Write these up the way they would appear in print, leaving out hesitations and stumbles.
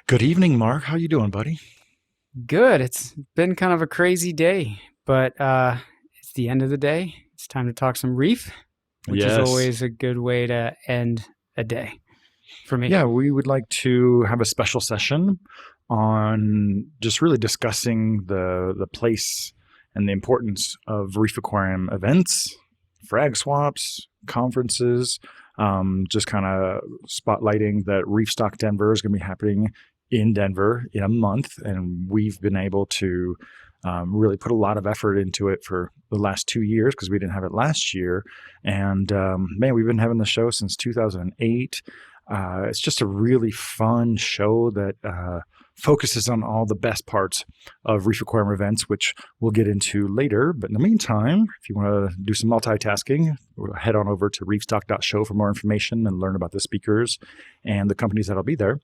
Good evening, Mark. How you doing, buddy? Good. It's been kind of a crazy day, but it's the end of the day. It's time to talk some reef, which is Yes. always a good way to end a day for me. Yeah, we would like to have a special session on just really discussing the place and the importance of reef aquarium events, frag swaps, conferences, just kind of spotlighting that Reef Stock Denver is going to be happening in Denver in a month, and we've been able to really put a lot of effort into it for the last 2 years because we didn't have it last year. And man, we've been having the show since 2008. It's just a really fun show that focuses on all the best parts of reef aquarium events, which we'll get into later. But in the meantime, if you want to do some multitasking, head on over to reefstock.show for more information and learn about the speakers and the companies that'll be there.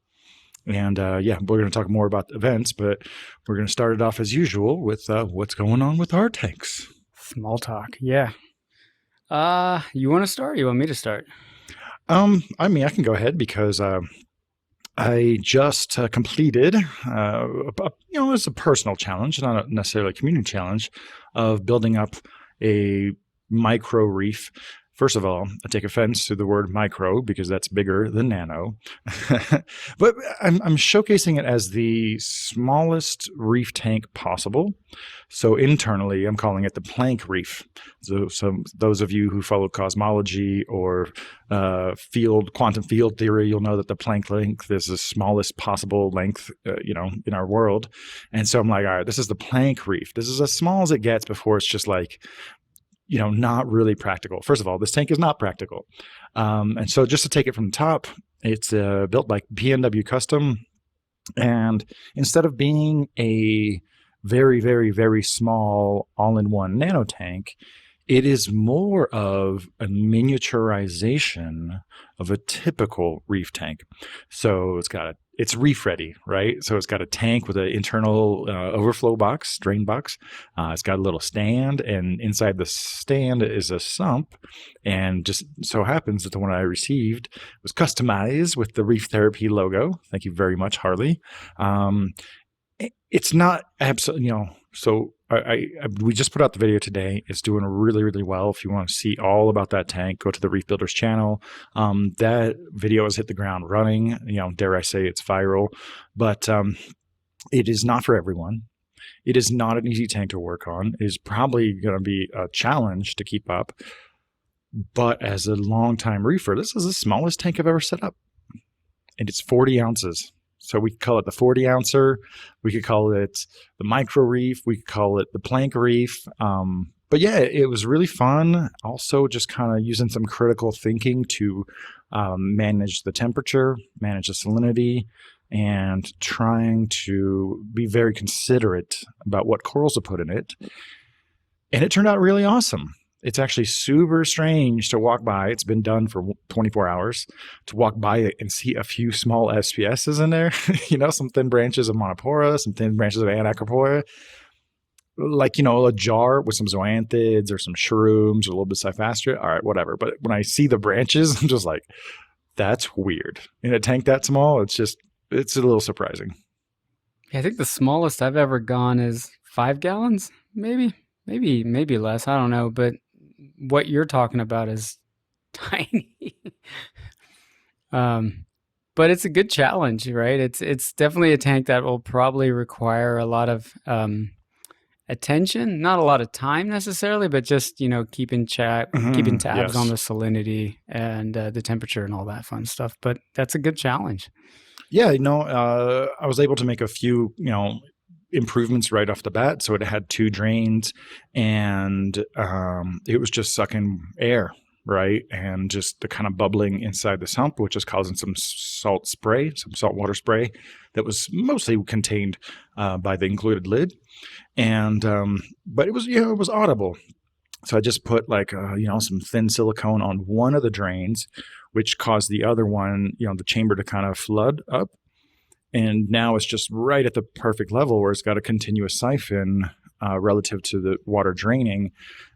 And yeah, we're going to talk more about the events, but we're going to start it off as usual with what's going on with our tanks. Small talk. Yeah. You want to start? Or you want me to start? I mean, I can go ahead because I just completed, it's a personal challenge, not necessarily a community challenge, of building up a micro reef. First of all, I take offense to the word micro because that's bigger than nano. But I'm showcasing it as the smallest reef tank possible. So internally, I'm calling it the plank reef. So those of you who follow cosmology or quantum field theory, you'll know that the Planck length is the smallest possible length, in our world. And so I'm like, all right, this is the plank reef. This is as small as it gets before it's just like, not really practical. First of all, this tank is not practical. And so just to take it from the top, it's built like PNW Custom. And instead of being a very, very, very small all-in-one nano tank, it is more of a miniaturization of a typical reef tank. So it's reef ready, right? So it's got a tank with an internal overflow box, drain box. It's got a little stand, and inside the stand is a sump. And just so happens that the one I received was customized with the Reef Therapy logo. Thank you very much, Harley. It's not absolutely, so we just put out the video today. It's doing really, really well. If you want to see all about that tank, go to the Reef Builders channel. That video has hit the ground running. Dare I say it's viral, but it is not for everyone. It is not an easy tank to work on. It is probably going to be a challenge to keep up. But as a longtime reefer, this is the smallest tank I've ever set up, and it's 40 ounces. So we could call it the 40 ouncer. We could call it the micro reef. We could call it the plank reef. But yeah, it was really fun. Also, just kind of using some critical thinking to manage the temperature, manage the salinity, and trying to be very considerate about what corals to put in it. And it turned out really awesome. It's actually super strange to walk by. It's been done for 24 hours to walk by it and see a few small SPSs in there, some thin branches of Monopora, some thin branches of Anacropora, like, a jar with some zoanthids or some shrooms or a little bit of Cyphastria. All right, whatever. But when I see the branches, I'm just like, that's weird. In a tank that small, it's a little surprising. Yeah, I think the smallest I've ever gone is 5 gallons, maybe less. I don't know, but what you're talking about is tiny. But it's a good challenge, right? It's definitely a tank that will probably require a lot of attention, not a lot of time necessarily, but just keeping tabs Yes. on the salinity and the temperature and all that fun stuff. But that's a good challenge. Yeah, I was able to make a few, improvements right off the bat. So it had 2 drains, and it was just sucking air, right? And just the kind of bubbling inside the sump, which is causing some salt water spray that was mostly contained by the included lid. And but it was audible. So I just put some thin silicone on one of the drains, which caused the other one, the chamber to kind of flood up. And now it's just right at the perfect level where it's got a continuous siphon relative to the water draining,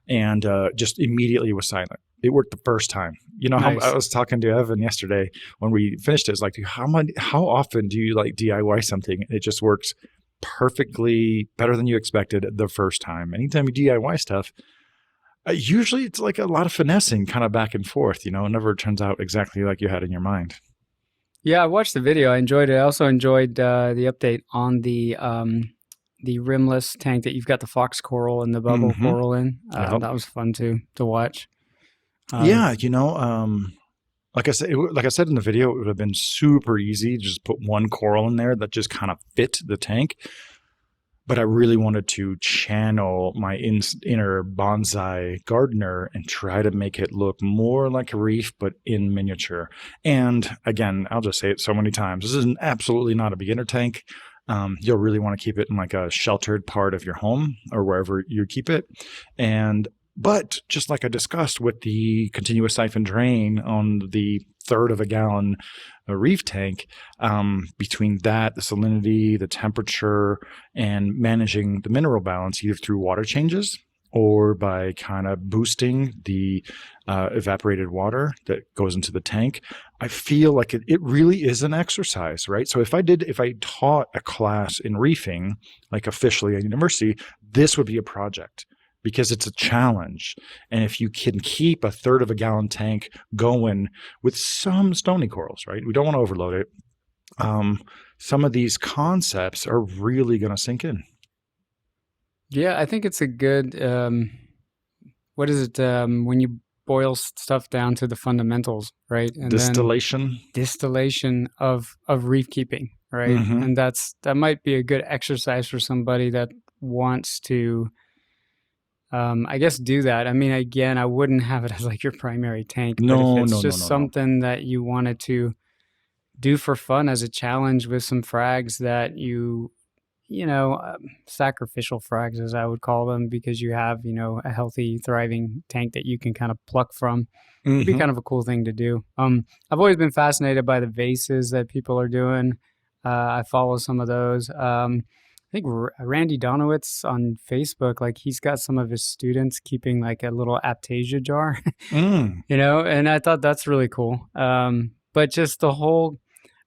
and just immediately was silent. It worked the first time. You know, how I Nice. was talking to Evan yesterday when we finished it. It's like, how often do you like DIY something? It just works perfectly better than you expected the first time. Anytime you DIY stuff, usually it's like a lot of finessing kind of back and forth. You know, it never turns out exactly like you had in your mind. Yeah, I watched the video. I enjoyed it. I also enjoyed the update on the rimless tank that you've got the fox coral and the bubble Mm-hmm. coral in. Yep. That was fun to watch. Uh, Yeah, like I said in the video, it would have been super easy to just put one coral in there that just kind of fit the tank. But I really wanted to channel my inner bonsai gardener and try to make it look more like a reef, but in miniature. And again, I'll just say it so many times. This is absolutely not a beginner tank. You'll really want to keep it in like a sheltered part of your home or wherever you keep it. But just like I discussed with the continuous siphon drain on the third of a gallon reef tank, between that, the salinity, the temperature, and managing the mineral balance either through water changes or by kind of boosting the evaporated water that goes into the tank, I feel like it really is an exercise, right? So if I taught a class in reefing, like officially at university, this would be a project because it's a challenge. And if you can keep a third of a gallon tank going with some stony corals, right? We don't want to overload it. Some of these concepts are really going to sink in. yeah, I think it's a good. What is it when you boil stuff down to the fundamentals, right? And then Distillation. distillation of reef keeping, right? Mm-hmm. And that might be a good exercise for somebody that wants to I guess do that. I mean, again, I wouldn't have it as like your primary tank, but if No, it's no, no, just no, no. something that you wanted to do for fun as a challenge with some frags that sacrificial frags, as I would call them, because you have, a healthy, thriving tank that you can kind of pluck from. It'd be Mm-hmm. kind of a cool thing to do. I've always been fascinated by the vases that people are doing. I follow some of those. I think Randy Donowitz on Facebook, like he's got some of his students keeping like a little Aptasia jar, Mm. and I thought that's really cool. But just the whole,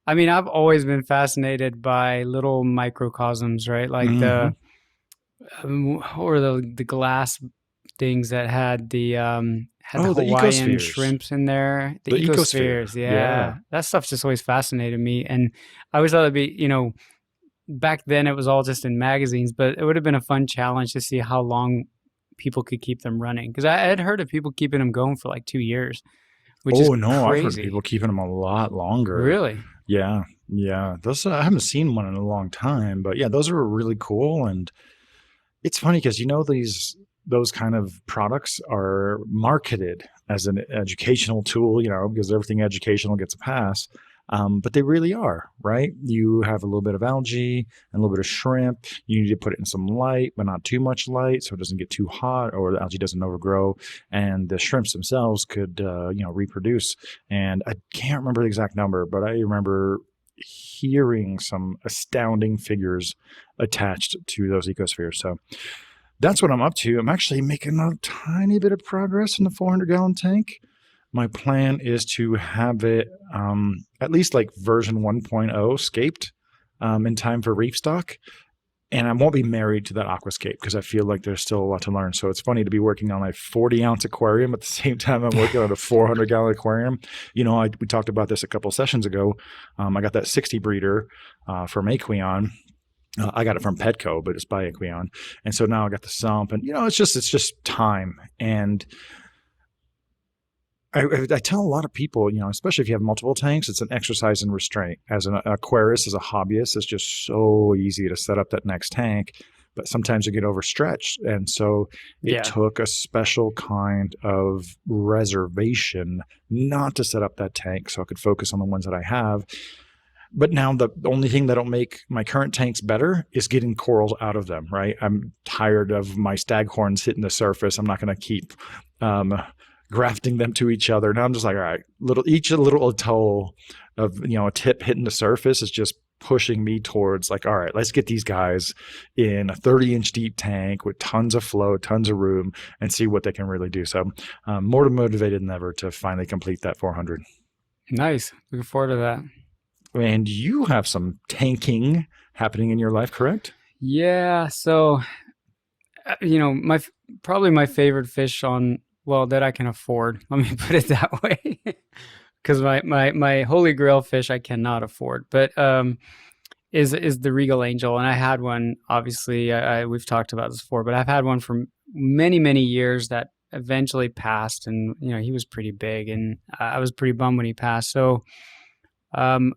I mean, I've always been fascinated by little microcosms, right? Like Mm-hmm. or the glass things that had the Oh, the Hawaiian ecospheres. shrimps in there, the The ecosphere. ecospheres. Yeah. Yeah, that stuff just always fascinated me, and I always thought it'd be, back then it was all just in magazines, but it would have been a fun challenge to see how long people could keep them running. Because I had heard of people keeping them going for like 2 years, which is Oh no, I've heard people crazy. keeping them a lot longer. Really? Yeah, yeah. Those I haven't seen one in a long time, but yeah, those are really cool. And it's funny because those kind of products are marketed as an educational tool, because everything educational gets a pass. But they really are, right? You have a little bit of algae and a little bit of shrimp. You need to put it in some light, but not too much light so it doesn't get too hot or the algae doesn't overgrow. And the shrimps themselves could, reproduce. And I can't remember the exact number, but I remember hearing some astounding figures attached to those ecospheres. So that's what I'm up to. I'm actually making a tiny bit of progress in the 400-gallon tank. My plan is to have it at least like version 1.0 scaped in time for reef stock. And I won't be married to that aquascape because I feel like there's still a lot to learn. So it's funny to be working on a 40-ounce aquarium at the same time I'm working on a 400-gallon aquarium. We talked about this a couple sessions ago. I got that 60 breeder from Aqueon. I got it from Petco, but it's by Aqueon. And so now I got the sump, and it's just time. And I tell a lot of people, especially if you have multiple tanks, it's an exercise in restraint. As an aquarist, as a hobbyist, it's just so easy to set up that next tank, but sometimes you get overstretched. And so it Yeah. took a special kind of reservation not to set up that tank so I could focus on the ones that I have. But now the only thing that'll make my current tanks better is getting corals out of them, right? I'm tired of my staghorns hitting the surface. I'm not going to keep grafting them to each other. Now I'm just like, all right, each little atoll of, a tip hitting the surface is just pushing me towards like, all right, let's get these guys in a 30-inch deep tank with tons of flow, tons of room, and see what they can really do. So more motivated than ever to finally complete that 400. Nice. Looking forward to that. And you have some tanking happening in your life, correct? Yeah. So, probably my favorite fish that I can afford. Let me put it that way. Because my holy grail fish I cannot afford, but is the Regal Angel, and I had one. Obviously, we've talked about this before, but I've had one for many years that eventually passed, and he was pretty big, and I was pretty bummed when he passed. So I'm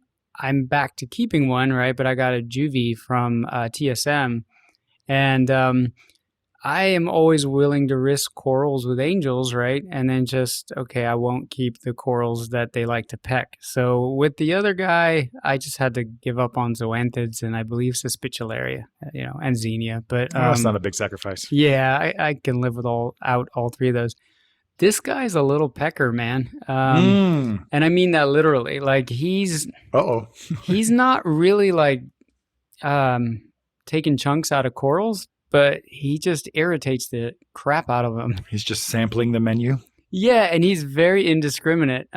back to keeping one, right? But I got a juvie from TSM, and I am always willing to risk corals with angels, right? And then I won't keep the corals that they like to peck. So with the other guy, I just had to give up on zoanthids and I believe Suspicularia, and Xenia. But that's not a big sacrifice. Yeah, I can live with all three of those. This guy's a little pecker, man. And I mean that literally. Like he's not really like taking chunks out of corals, but he just irritates the crap out of them. He's just sampling the menu. Yeah, and he's very indiscriminate.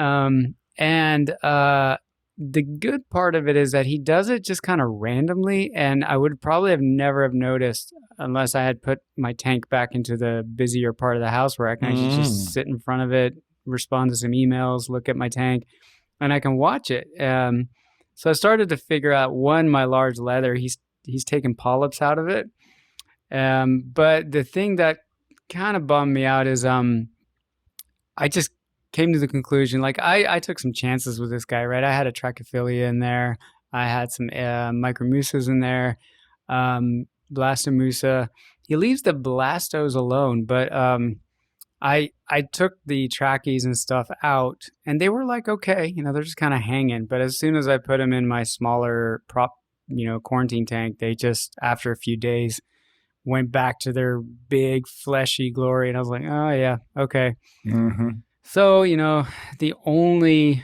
The good part of it is that he does it just kind of randomly, and I would probably never have noticed unless I had put my tank back into the busier part of the house where I can actually just sit in front of it, respond to some emails, look at my tank, and I can watch it. So I started to figure out, my large leather, he's taking polyps out of it. But the thing that kind of bummed me out is I just came to the conclusion, like I took some chances with this guy, right? I had a Trichophilia in there. I had some Micromusas in there, Blastomusa. He leaves the Blastos alone, but I took the Trachees and stuff out, and they were like, okay, they're just kind of hanging. But as soon as I put them in my smaller quarantine tank, they just, after a few days, went back to their big fleshy glory, and I was like, oh yeah, okay. Mm-hmm. So the only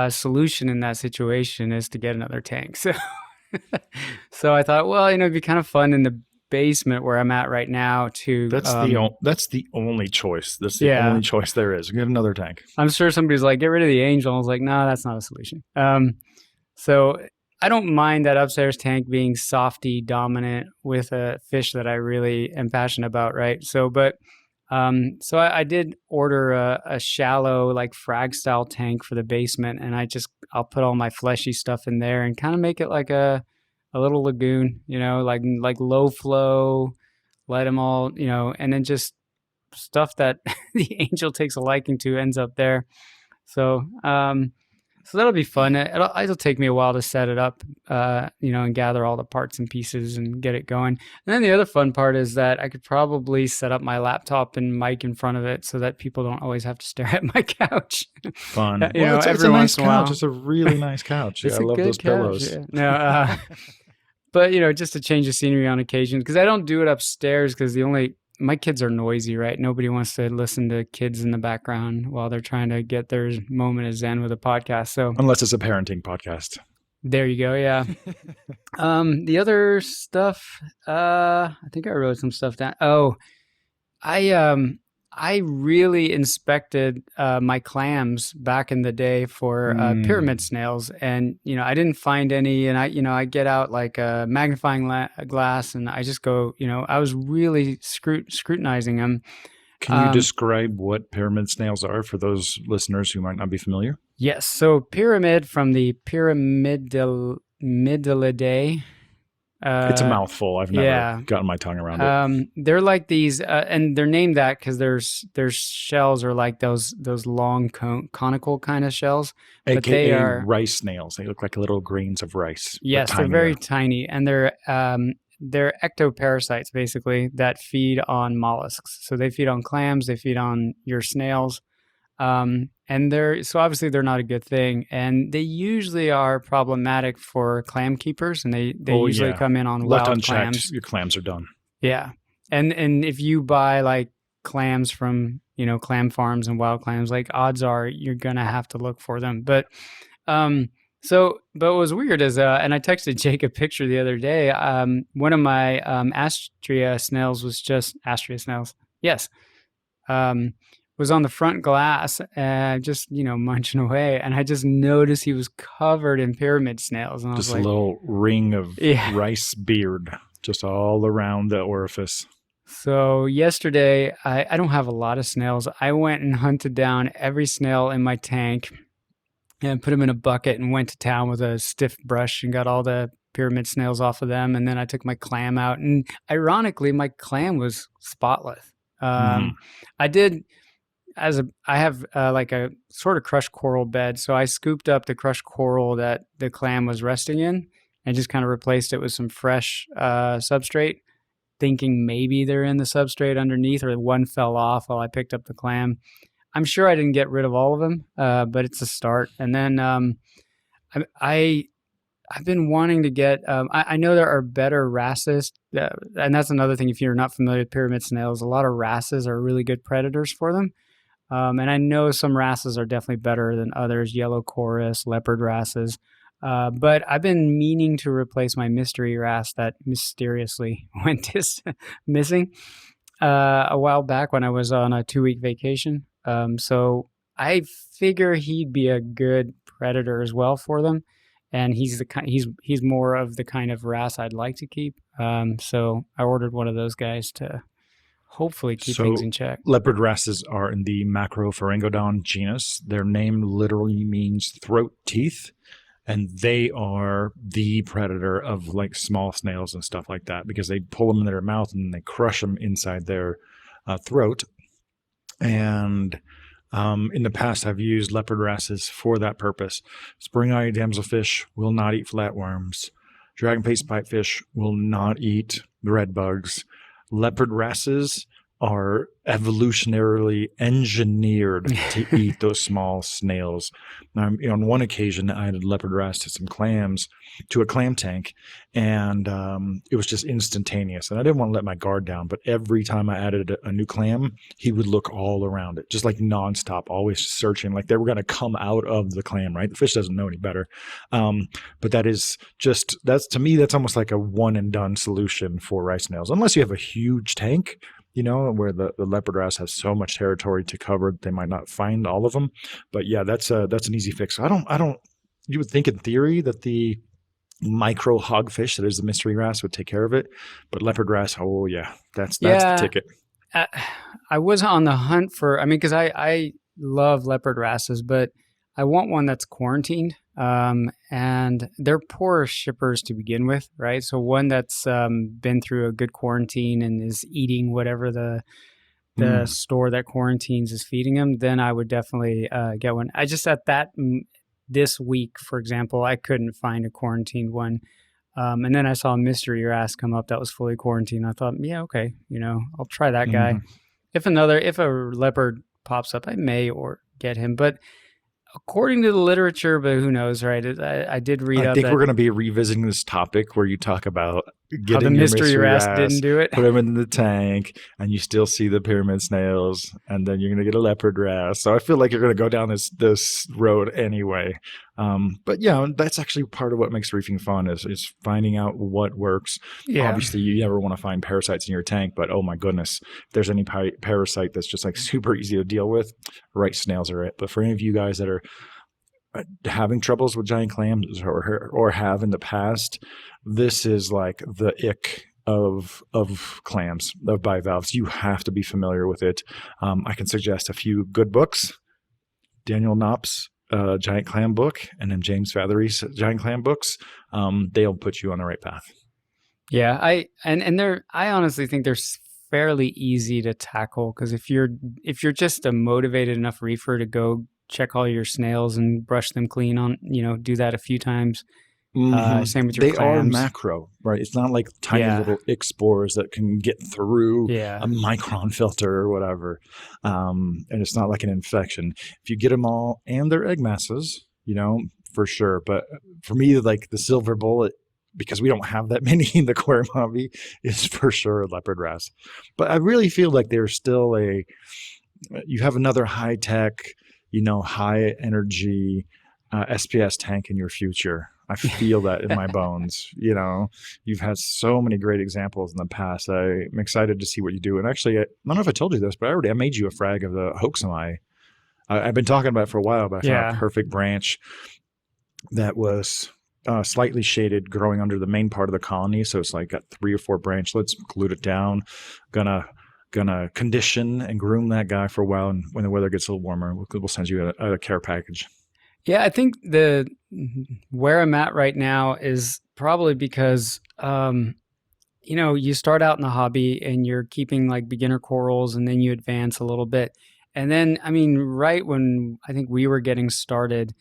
solution in that situation is to get another tank. So I thought, well, it'd be kind of fun in the basement where I'm at right now to. That's the only choice. That's the only choice there is. Get another tank. I'm sure somebody's like, get rid of the angel. I was like, no, that's not a solution. So I don't mind that upstairs tank being softy dominant with a fish that I really am passionate about, right? So, but so I did order a shallow, like Frag style tank for the basement, and I'll put all my fleshy stuff in there and kind of make it like a little lagoon, like low flow, let them all, and then just stuff that the angel takes a liking to ends up there. So, so that'll be fun. It'll take me a while to set it up, and gather all the parts and pieces and get it going. And then the other fun part is that I could probably set up my laptop and mic in front of it so that people don't always have to stare at my couch. Fun. It's a nice couch. It's a really nice couch. I love those pillows. Yeah. No, but just to change the scenery on occasion, because I don't do it upstairs because my kids are noisy, right? Nobody wants to listen to kids in the background while they're trying to get their moment of zen with a podcast. So unless it's a parenting podcast. There you go. Yeah. The other stuff, I think I wrote some stuff down. Oh, I really inspected my clams back in the day for pyramid snails, and I didn't find any. And I get out like a magnifying glass, and I just go. I was really scrutinizing them. Can you describe what pyramid snails are for those listeners who might not be familiar? Yes. So pyramid, from the Pyramididae. It's a mouthful. I've never gotten my tongue around it. They're like these, and they're named that because their shells are like those long conical kind of shells. AKA but they are rice snails. They look like little grains of rice. Yes, they're very tiny, and they're ectoparasites basically that feed on mollusks. So they feed on clams, they feed on your snails. And so obviously they're not a good thing, and they usually are problematic for clam keepers, and they usually come in on left wild unchecked, clams. your clams are done. Yeah. And if you buy like clams from, clam farms and wild clams, like odds are you're going to have to look for them. But, So, but what was weird is, and I texted Jake a picture the other day. One of my Astrea snails was just Astrea snails. Yes, um, was on the front glass and just munching away, and I just noticed he was covered in pyramid snails, and I was Just a like, little ring of yeah. rice beard just all around the orifice. So yesterday, I don't have a lot of snails. I went and hunted down every snail in my tank and put them in a bucket and went to town with a stiff brush and got all the pyramid snails off of them. And then I took my clam out, and ironically, my clam was spotless. Mm-hmm. I did I have like a sort of crushed coral bed, so I scooped up the crushed coral that the clam was resting in and just kind of replaced it with some fresh substrate, thinking maybe they're in the substrate underneath, or one fell off while I picked up the clam. I'm sure I didn't get rid of all of them, but it's a start. And then I I've been wanting to get. I know there are better wrasses, and that's another thing. If you're not familiar with pyramid snails, a lot of wrasses are really good predators for them. And I know some wrasses are definitely better than others, yellow chorus, leopard wrasses. But I've been meaning to replace my mystery wrasse that mysteriously went missing a while back when I was on a 2-week vacation. So I figure he'd be a good predator as well for them. And he's more of the kind of wrasse I'd like to keep. So I ordered one of those guys to hopefully keep things So in check. leopard wrasses are in the Macropharyngodon genus. Their name literally means throat teeth, and they are the predator of like small snails and stuff like that because they pull them in their mouth and they crush them inside their throat. And in the past, I've used leopard wrasses for that purpose. Spring-eyed damselfish will not eat flatworms. Dragon paste pipefish will not eat the red bugs. Leopard wrasses are evolutionarily engineered to eat those small snails. Now, on one occasion, I added leopard wrasse to some clams, to a clam tank, and it was just instantaneous. And I didn't want to let my guard down, but every time I added a new clam, he would look all around it, just like nonstop, always searching, like they were going to come out of the clam, right? The fish doesn't know any better. But that's to me, that's almost like a one and done solution for rice snails, unless you have a huge tank, where the leopard wrasse has so much territory to cover, they might not find all of them. But yeah, that's an easy fix. You would think in theory that the micro hogfish that is the mystery wrasse would take care of it, but leopard wrasse, oh yeah, that's the ticket. I was on the hunt for, because I love leopard wrasses, but I want one that's quarantined. And they're poor shippers to begin with, right? So one that's been through a good quarantine and is eating whatever the store that quarantines is feeding them, then I would definitely get one. I just this week, for example, I couldn't find a quarantined one. And then I saw a mystery wrasse come up that was fully quarantined. I thought, yeah, okay, I'll try that guy. If a leopard pops up, I may get him, but according to the literature, but who knows, right? I did read. I think we're going to be revisiting this topic where you talk about getting how the mystery wrasse didn't do it. Put them in the tank, and you still see the pyramid snails, and then you're going to get a leopard wrasse. So I feel like you're going to go down this road anyway. But yeah, that's actually part of what makes reefing fun is finding out what works. Yeah. Obviously, you never want to find parasites in your tank, but oh my goodness, if there's any parasite that's just like super easy to deal with, rice snails are it. But for any of you guys that are having troubles with giant clams or have in the past, this is like the ick of clams, of bivalves. You have to be familiar with it. I can suggest a few good books. Daniel Knopp's giant clam book, and then James Fathery's giant clam books. They'll put you on the right path. Yeah, I honestly think they're fairly easy to tackle, because if you're just a motivated enough reefer to go check all your snails and brush them clean on, do that a few times. Same with your clams. They are macro, right? It's not like tiny little ick spores that can get through a micron filter or whatever. And it's not like an infection. If you get them all and their egg masses, for sure. But for me, like the silver bullet, because we don't have that many in the aquarium hobby, is for sure leopard wrasse. But I really feel like there's still you have another high tech, high energy SPS tank in your future. I feel that in my bones. You've had so many great examples in the past. I'm excited to see what you do. And actually, I don't know if I told you this, but I made you a frag of the hoaxami. I've been talking about it for a while, but I found a Yeah. perfect branch that was slightly shaded, growing under the main part of the colony. So it's like got 3 or 4 branchlets, glued it down. Gonna condition and groom that guy for a while, and when the weather gets a little warmer, we'll send you a care package. Yeah, I think the where I'm at right now is probably because you start out in the hobby and you're keeping like beginner corals, and then you advance a little bit. And then, I mean, right when I think we were getting started,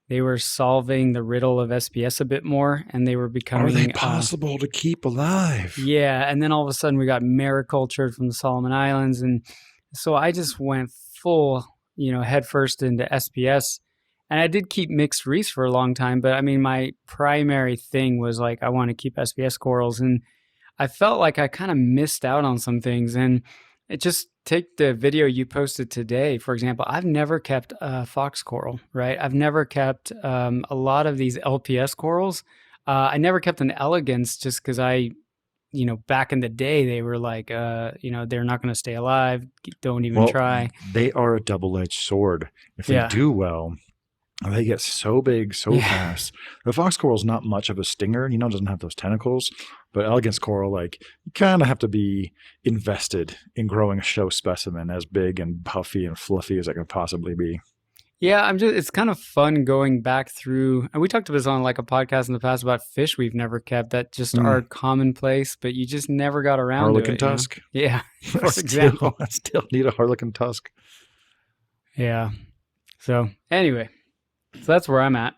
they were solving the riddle of SPS a bit more, and they were Are they becoming possible to keep alive? yeah. And then all of a sudden we got maricultured from the Solomon Islands, and so I just went full, head first into SPS. And I did keep mixed reefs for a long time, but I mean, my primary thing was like, I want to keep SPS corals. And I felt like I kind of missed out on some things. And it just take the video you posted today, for example. I've never kept a fox coral, right? I've never kept a lot of these LPS corals. I never kept an elegance just because back in the day, they were like, they're not going to stay alive. Don't even Well, try. they are a double-edged sword. If they Yeah. do well, they get so big so Yeah. fast. The fox coral is not much of a stinger, doesn't have those tentacles. But elegance coral, like, you kind of have to be invested in growing a show specimen as big and puffy and fluffy as it can possibly be. Yeah, it's kind of fun going back through, and we talked about this on like a podcast in the past about fish we've never kept that just are commonplace, but you just never got around to Harlequin it. tusk. Yeah, for example. I still need a harlequin tusk. Yeah. So anyway, so that's where I'm at.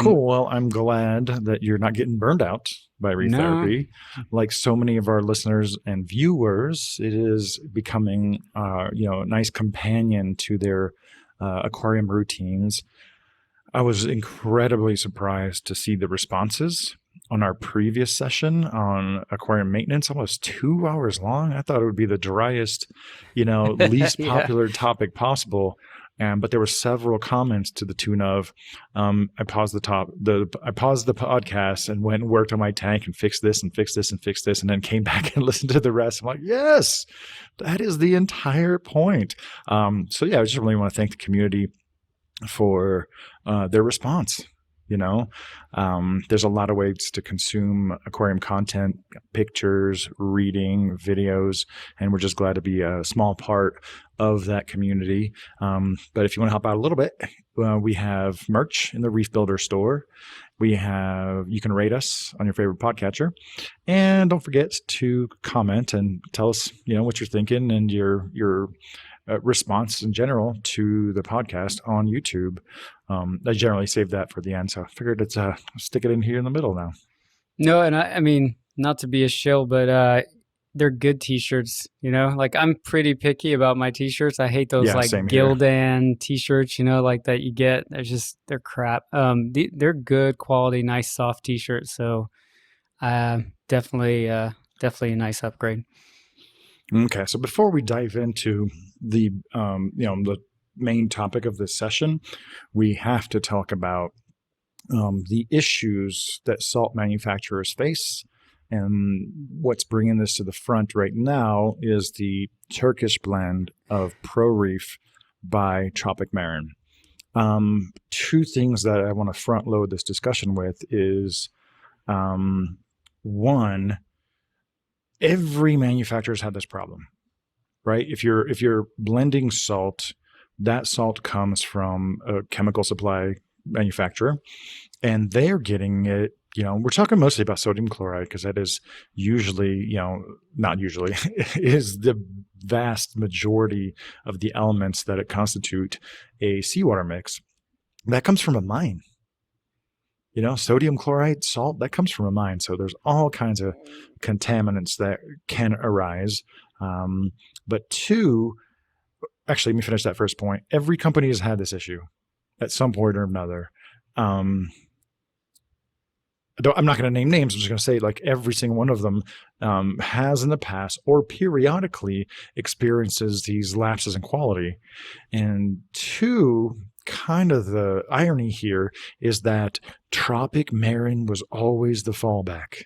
Cool. Well, I'm glad that you're not getting burned out by reef therapy. Like so many of our listeners and viewers, it is becoming, a nice companion to their aquarium routines. I was incredibly surprised to see the responses on our previous session on aquarium maintenance, almost 2 hours long. I thought it would be the driest, least Yeah. popular topic possible. But there were several comments to the tune of, I paused the podcast and went and worked on my tank and fixed this and fixed this and fixed this, and then came back and listened to the rest. I'm like, yes, that is the entire point. So yeah, I just really want to thank the community for their response. There's a lot of ways to consume aquarium content, pictures, reading, videos, and we're just glad to be a small part of that community. But if you want to help out a little bit, we have merch in the Reef Builder store. You can rate us on your favorite podcatcher, and don't forget to comment and tell us, what you're thinking and your response in general to the podcast on YouTube. I generally save that for the end, so I figured it's stick it in here in the middle now. No, and I mean, not to be a shill, but they're good t-shirts, like I'm pretty picky about my t-shirts. I hate those like Gildan t-shirts, like that you get. They're crap. They're good quality, nice soft t-shirts. So definitely a nice upgrade. Okay, so before we dive into the the main topic of this session, we have to talk about the issues that salt manufacturers face. And what's bringing this to the front right now is the Turkish blend of Pro Reef by Tropic Marin. Two things that I want to front load this discussion with is one, every manufacturer's had this problem, right? If you're blending salt, that salt comes from a chemical supply manufacturer, and they're getting it. We're talking mostly about sodium chloride because that is usually, not usually, is the vast majority of the elements that it constitute a seawater mix. That comes from a mine. Sodium chloride, salt, that comes from a mine. So there's all kinds of contaminants that can arise. But two, actually, let me finish that first point. Every company has had this issue at some point or another. I'm not going to name names. I'm just going to say like every single one of them has in the past or periodically experiences these lapses in quality. And two, kind of the irony here is that tropic marine was always the fallback.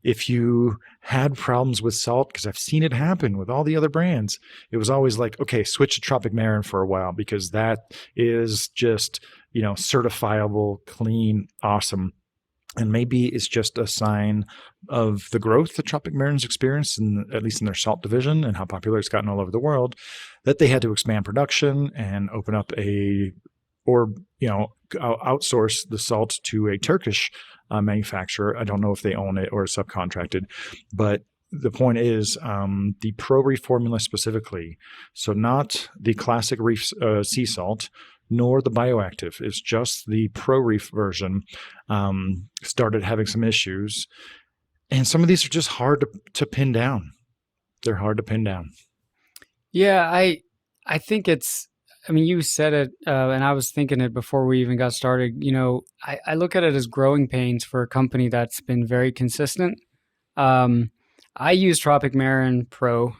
If you had problems with salt, because I've seen it happen with all the other brands, it was always like, okay, switch to tropic marine for a while because that is just, certifiable, clean, awesome. And maybe it's just a sign of the growth that Tropic Marin's experienced, at least in their salt division, and how popular it's gotten all over the world, that they had to expand production and open up outsource the salt to a Turkish manufacturer. I don't know if they own it or is subcontracted, but the point is the Pro Reef formula specifically. So not the classic Reef sea salt, nor the bioactive. It's just the Pro Reef version started having some issues. And some of these are just hard to pin down. They're hard to pin down. Yeah, I think you said it, and I was thinking it before we even got started. I look at it as growing pains for a company that's been very consistent. I use Tropic Marin Pro,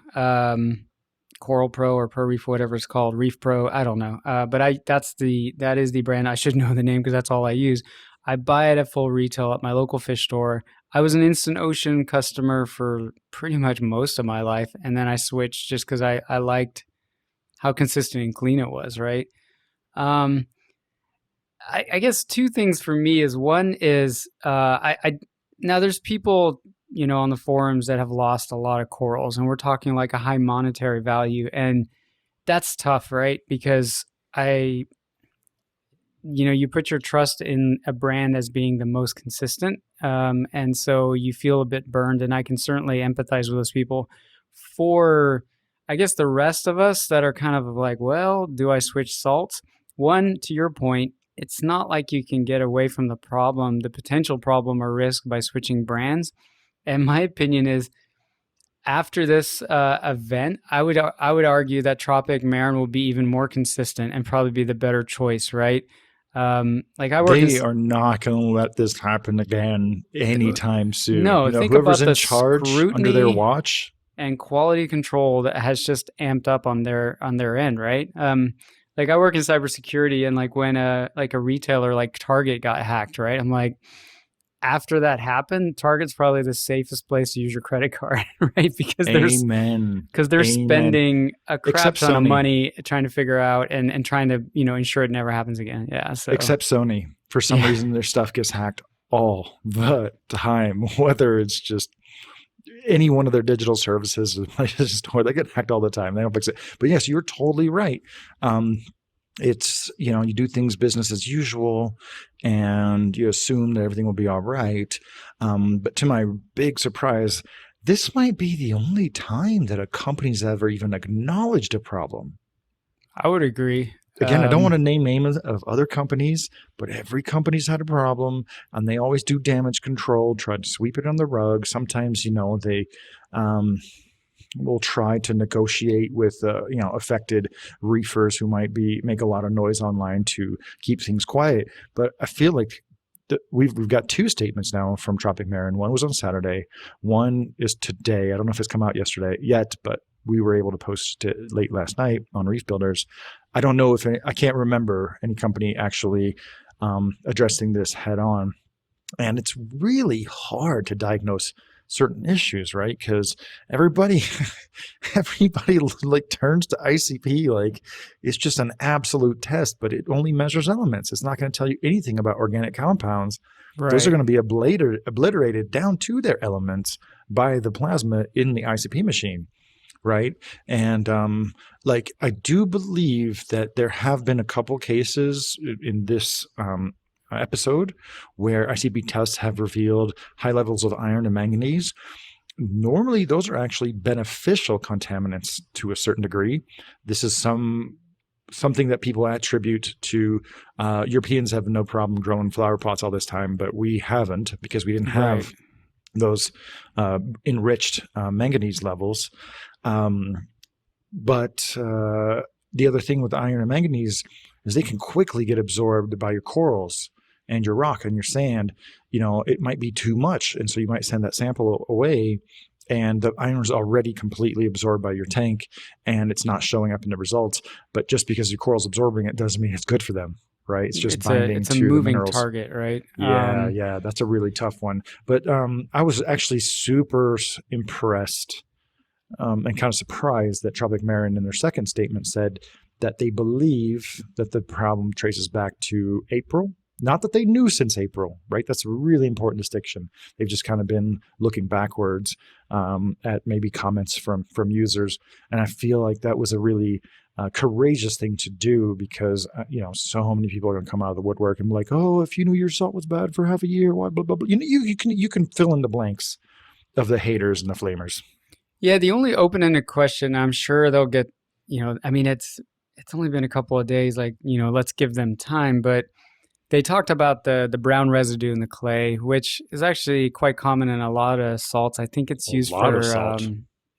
Coral Pro or Pro Reef, whatever it's called, Reef Pro. I don't know, but that is the brand. I should know the name because that's all I use. I buy it at full retail at my local fish store. I was an Instant Ocean customer for pretty much most of my life, and then I switched just because I liked how consistent and clean it was. Right. I guess two things for me is one is now there's people on the forums that have lost a lot of corals, and we're talking like a high monetary value, and that's tough, right? Because you put your trust in a brand as being the most consistent, and so you feel a bit burned, and I can certainly empathize with those people. For, I guess, the rest of us that are kind of like, well, do I switch salts? One, to your point, it's not like you can get away from the potential problem or risk by switching brands. And my opinion is, after this event, I would argue that Tropic Marin will be even more consistent and probably be the better choice, right? They are not going to let this happen again anytime soon. No, think whoever's about in charge under their watch and quality control that has just amped up on their end, right? I work in cybersecurity, and when a retailer like Target got hacked, right? I'm like, after that happened, Target's probably the safest place to use your credit card, right? Because they're spending a crap ton of money trying to figure out and trying to ensure it never happens again. Yeah. So except Sony, for some reason, their stuff gets hacked all the time. Whether it's just any one of their digital services, they get hacked all the time. They don't fix it. But yes, you're totally right. It's, you do things business as usual and you assume that everything will be all right. But to my big surprise, this might be the only time that a company's ever even acknowledged a problem. I would agree. Again, I don't want to name names of other companies, but every company's had a problem, and they always do damage control, try to sweep it on the rug. Sometimes, they will try to negotiate with affected reefers who might make a lot of noise online to keep things quiet. But I feel like we've got two statements now from Tropic Marin. One was on Saturday. One is today. I don't know if it's come out yesterday yet, but we were able to post it late last night on Reef Builders. I don't know I can't remember any company actually addressing this head on. And it's really hard to diagnose certain issues, right? Because everybody turns to ICP it's just an absolute test, but it only measures elements. It's not going to tell you anything about organic compounds. Right. Those are going to be obliterated down to their elements by the plasma in the ICP machine, right? And I do believe that there have been a couple cases in this episode where ICP tests have revealed high levels of iron and manganese. Normally, those are actually beneficial contaminants to a certain degree. This is something that people attribute to Europeans have no problem growing flower pots all this time, but we haven't because we didn't have those enriched manganese levels. But the other thing with iron and manganese is they can quickly get absorbed by your corals and your rock and your sand. It might be too much. And so you might send that sample away and the iron is already completely absorbed by your tank, and it's not showing up in the results. But just because your coral's absorbing it doesn't mean it's good for them, right? It's just binding It's a to the moving minerals. target, right? Yeah, yeah, that's a really tough one. But I was actually super impressed and kind of surprised that Tropic Marin in their second statement said that they believe that the problem traces back to April. Not that they knew since April, right? That's a really important distinction. They've just kind of been looking backwards at maybe comments from users, and I feel like that was a really courageous thing to do because so many people are going to come out of the woodwork and be like, "Oh, if you knew your salt was bad for half a year, what blah blah blah." You can fill in the blanks of the haters and the flamers. Yeah, the only open-ended question, I'm sure they'll get, I mean, it's only been a couple of days, like, let's give them time, but they talked about the brown residue in the clay, which is actually quite common in a lot of salts. I think it's A used lot of for salt.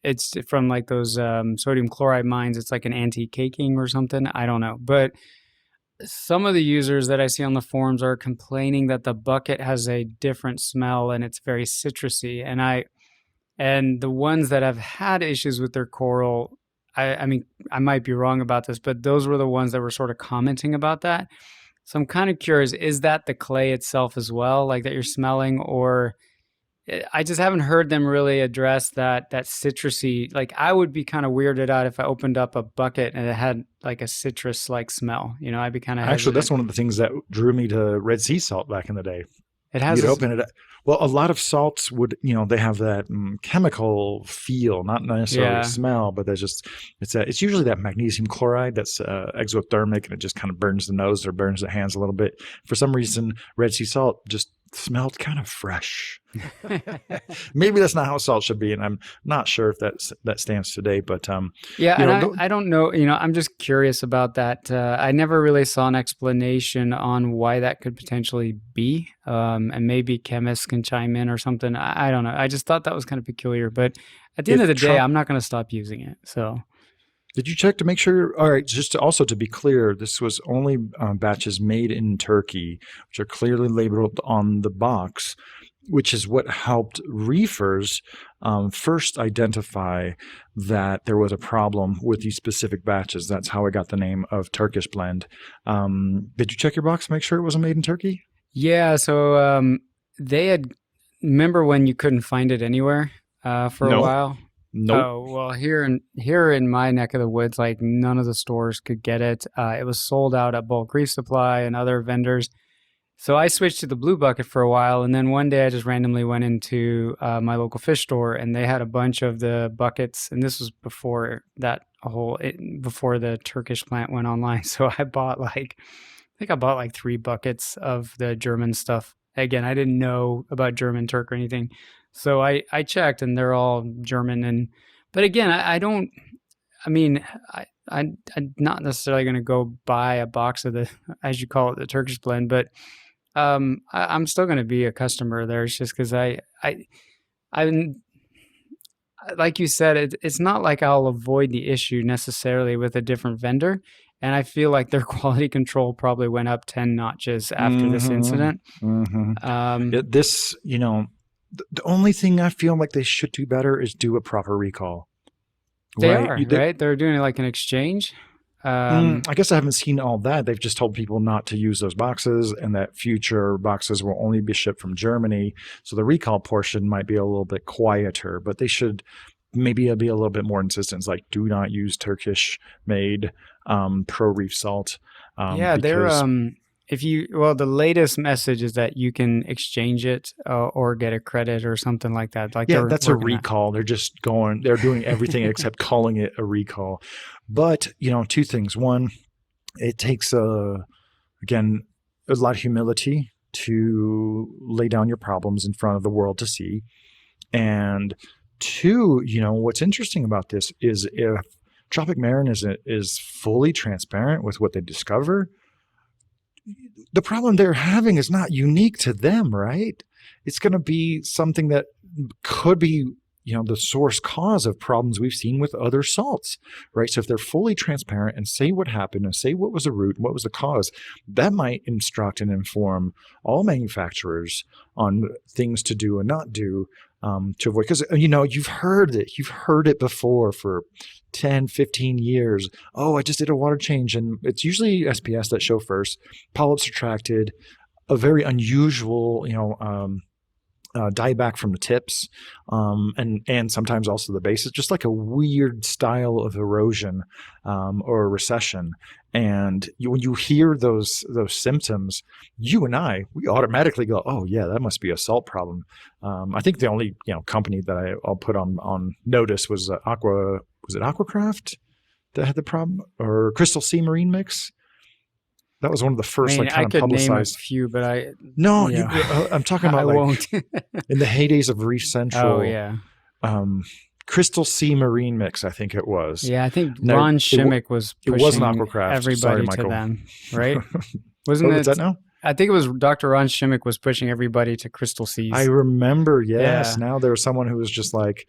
it's from like those sodium chloride mines. It's like an anti-caking or something. I don't know, but some of the users that I see on the forums are complaining that the bucket has a different smell and it's very citrusy. And the ones that have had issues with their coral, I mean, I might be wrong about this, but those were the ones that were sort of commenting about that. So I'm kind of curious, is that the clay itself as well, like that you're smelling, or I just haven't heard them really address that citrusy. Like I would be kind of weirded out if I opened up a bucket and it had like a citrus like smell. I'd be kind of Actually, that's hesitant. one of the things that drew me to Red Sea salt back in the day. It has You'd this, open it up. Well, a lot of salts would, they have that chemical feel, not necessarily a yeah. smell, but it's usually that magnesium chloride that's exothermic, and it just kind of burns the nose or burns the hands a little bit. For some reason, Red Sea salt just smelled kind of fresh. Maybe that's not how salt should be, and I'm not sure if that stands today. But Yeah, you and know, I don't know, I'm just curious about that. I never really saw an explanation on why that could potentially be. And maybe chemists can chime in or something. I don't know. I just thought that was kind of peculiar. But at the end of if the day, Trump I'm not going to stop using it. So, Did you check to make sure? All right, also to be clear, this was only batches made in Turkey, which are clearly labeled on the box, which is what helped reefers first identify that there was a problem with these specific batches. That's how I got the name of Turkish blend. Did you check your box to make sure it wasn't made in Turkey? yeah. So they had, remember when you couldn't find it anywhere for a No. while? Nope. Oh, well, here in my neck of the woods, like none of the stores could get it. It was sold out at Bulk Reef Supply and other vendors. So I switched to the blue bucket for a while, and then one day I just randomly went into my local fish store, and they had a bunch of the buckets. And this was before the Turkish plant went online. So I think I bought like 3 buckets of the German stuff. Again, I didn't know about German Turk or anything. So I checked and they're all German. But again, I don't, I mean, I'm not necessarily going to go buy a box of the, as you call it, the Turkish blend, but I'm still going to be a customer there. It's just because I, like you said, it's not like I'll avoid the issue necessarily with a different vendor. And I feel like their quality control probably went up 10 notches after this Mm-hmm. incident. Mm-hmm. Um, The only thing I feel like they should do better is do a proper recall. they Right? are, right? They're doing it like an exchange. I guess I haven't seen all that. They've just told people not to use those boxes and that future boxes will only be shipped from Germany. So the recall portion might be a little bit quieter, but they should maybe be a little bit more insistent. It's like, do not use Turkish made Pro Reef salt. Yeah, they're Because the latest message is that you can exchange it or get a credit or something like that. Like yeah, they're that's a working on. recall. They're doing everything except calling it a recall. But, two things. One, it takes again, a lot of humility to lay down your problems in front of the world to see. And two, what's interesting about this is if Tropic Marin is fully transparent with what they discover, the problem they're having is not unique to them, right? It's going to be something that could be, the source cause of problems we've seen with other salts, right? So if they're fully transparent and say what happened and say what was the root and what was the cause, that might instruct and inform all manufacturers on things to do and not do to avoid, because you've heard it before for 10, 15 years. Oh, I just did a water change, and it's usually SPS that show first. Polyps retracted, a very unusual, dieback from the tips, and sometimes also the base. It's just like a weird style of erosion, or recession. And when you hear those symptoms, you and we automatically go, oh yeah, that must be a salt problem. I think the only company that I'll put on notice was Aqua. Was it Aquacraft that had the problem, or Crystal Sea Marine Mix? That was one of the first I kind of could name a publicized. few, but No, yeah. I'm talking I about like won't. in the heydays of Reef Oh Central, yeah. um, Crystal Sea Marine Mix, I think it was. Yeah, I think Now, Ron Shimmick was it wasn't pushing Aquacraft. Sorry, everybody to Michael. them, right? Wasn't Oh, it? is that now? I think it was Dr. Ron Shimmick was pushing everybody to Crystal Seas. I remember, yes. Yeah. Now there was someone who was just like,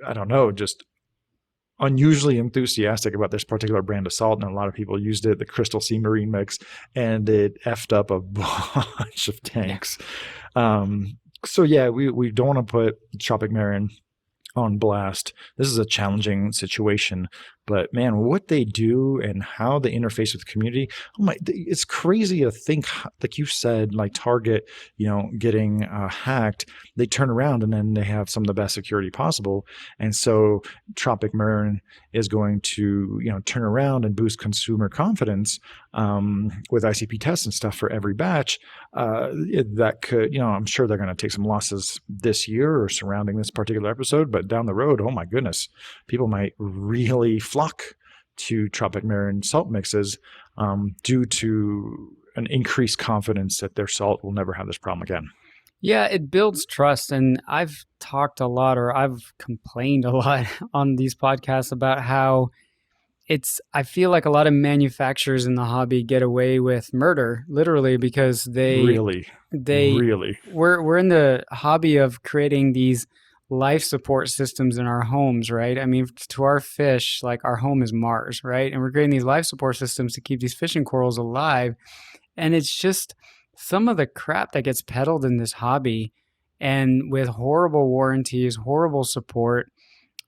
I don't know, just unusually enthusiastic about this particular brand of salt, and a lot of people used it, the Crystal Sea Marine Mix, and it effed up a bunch of tanks. Yeah. So yeah, we don't want to put Tropic Marin on blast. This is a challenging situation, but man, what they do and how they interface with the community, it's crazy to think, like you said, like Target, getting hacked, they turn around and then they have some of the best security possible. And so Tropic Marin is going to, turn around and boost consumer confidence with ICP tests and stuff for every batch. That could, I'm sure they're going to take some losses this year or surrounding this particular episode, but down the road, oh my goodness, people might really flock to Tropic Marin salt mixes due to an increased confidence that their salt will never have this problem again. Yeah, it builds trust. And I've talked a lot, or I've complained a lot on these podcasts about how I feel like a lot of manufacturers in the hobby get away with murder, literally, because really, we're in the hobby of creating these life support systems in our homes, right? I mean, to our fish, like our home is Mars, right? And we're creating these life support systems to keep these fishing corals alive. And it's just some of the crap that gets peddled in this hobby, and with horrible warranties, horrible support.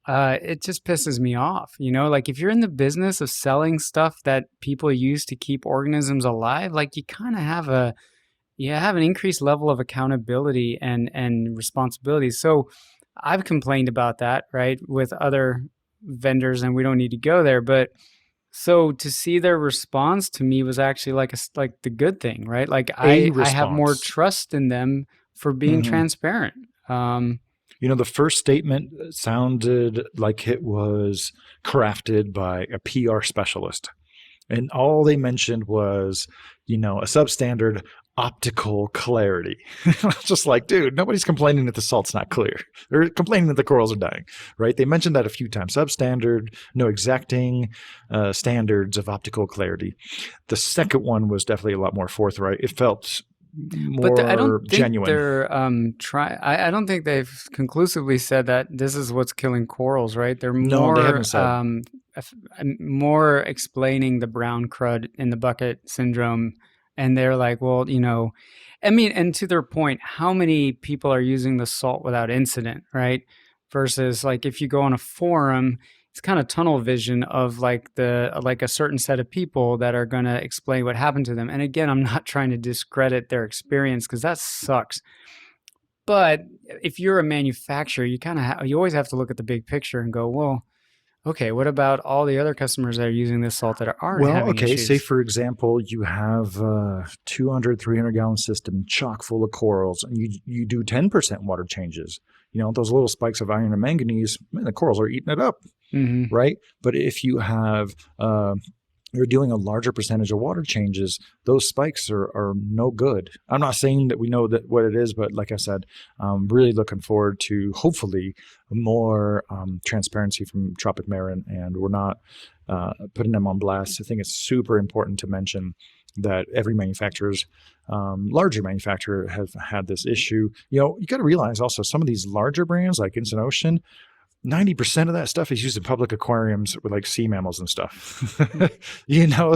It just pisses me off. Like if you're in the business of selling stuff that people use to keep organisms alive, like you kind of have an increased level of accountability and responsibility. So I've complained about that, right, with other vendors, and we don't need to go there. But so to see their response to me was actually like the good thing, right? Like I have more trust in them for being transparent. The first statement sounded like it was crafted by a PR specialist. And all they mentioned was, a substandard optical clarity. Just like, dude, nobody's complaining that the salt's not clear. They're complaining that the corals are dying, right? They mentioned that a few times. Substandard, no exacting standards of optical clarity. The second one was definitely a lot more forthright. It felt more I don't think genuine. They're I don't think they've conclusively said that this is what's killing corals, right? They're more, they haven't said. More explaining the brown crud in the bucket syndrome, and they're like, well, I mean, and to their point, how many people are using the salt without incident, right? Versus like if you go on a forum, it's kind of tunnel vision of like a certain set of people that are going to explain what happened to them. And again, I'm not trying to discredit their experience, because that sucks. But if you're a manufacturer, you you always have to look at the big picture and go, well, okay, what about all the other customers that are using this salt that aren't having issues? Say for example, you have a 200, 300 gallon system chock full of corals, and you do 10% water changes. Those little spikes of iron and manganese, man, the corals are eating it up, right? But if you have, you're doing a larger percentage of water changes, those spikes are no good. I'm not saying that we know that what it is, but like I said, I'm really looking forward to hopefully more transparency from Tropic Marin, and we're not putting them on blast. I think it's super important to mention that every larger manufacturer have had this issue. You got to realize also some of these larger brands like Instant Ocean, 90% of that stuff is used in public aquariums with like sea mammals and stuff.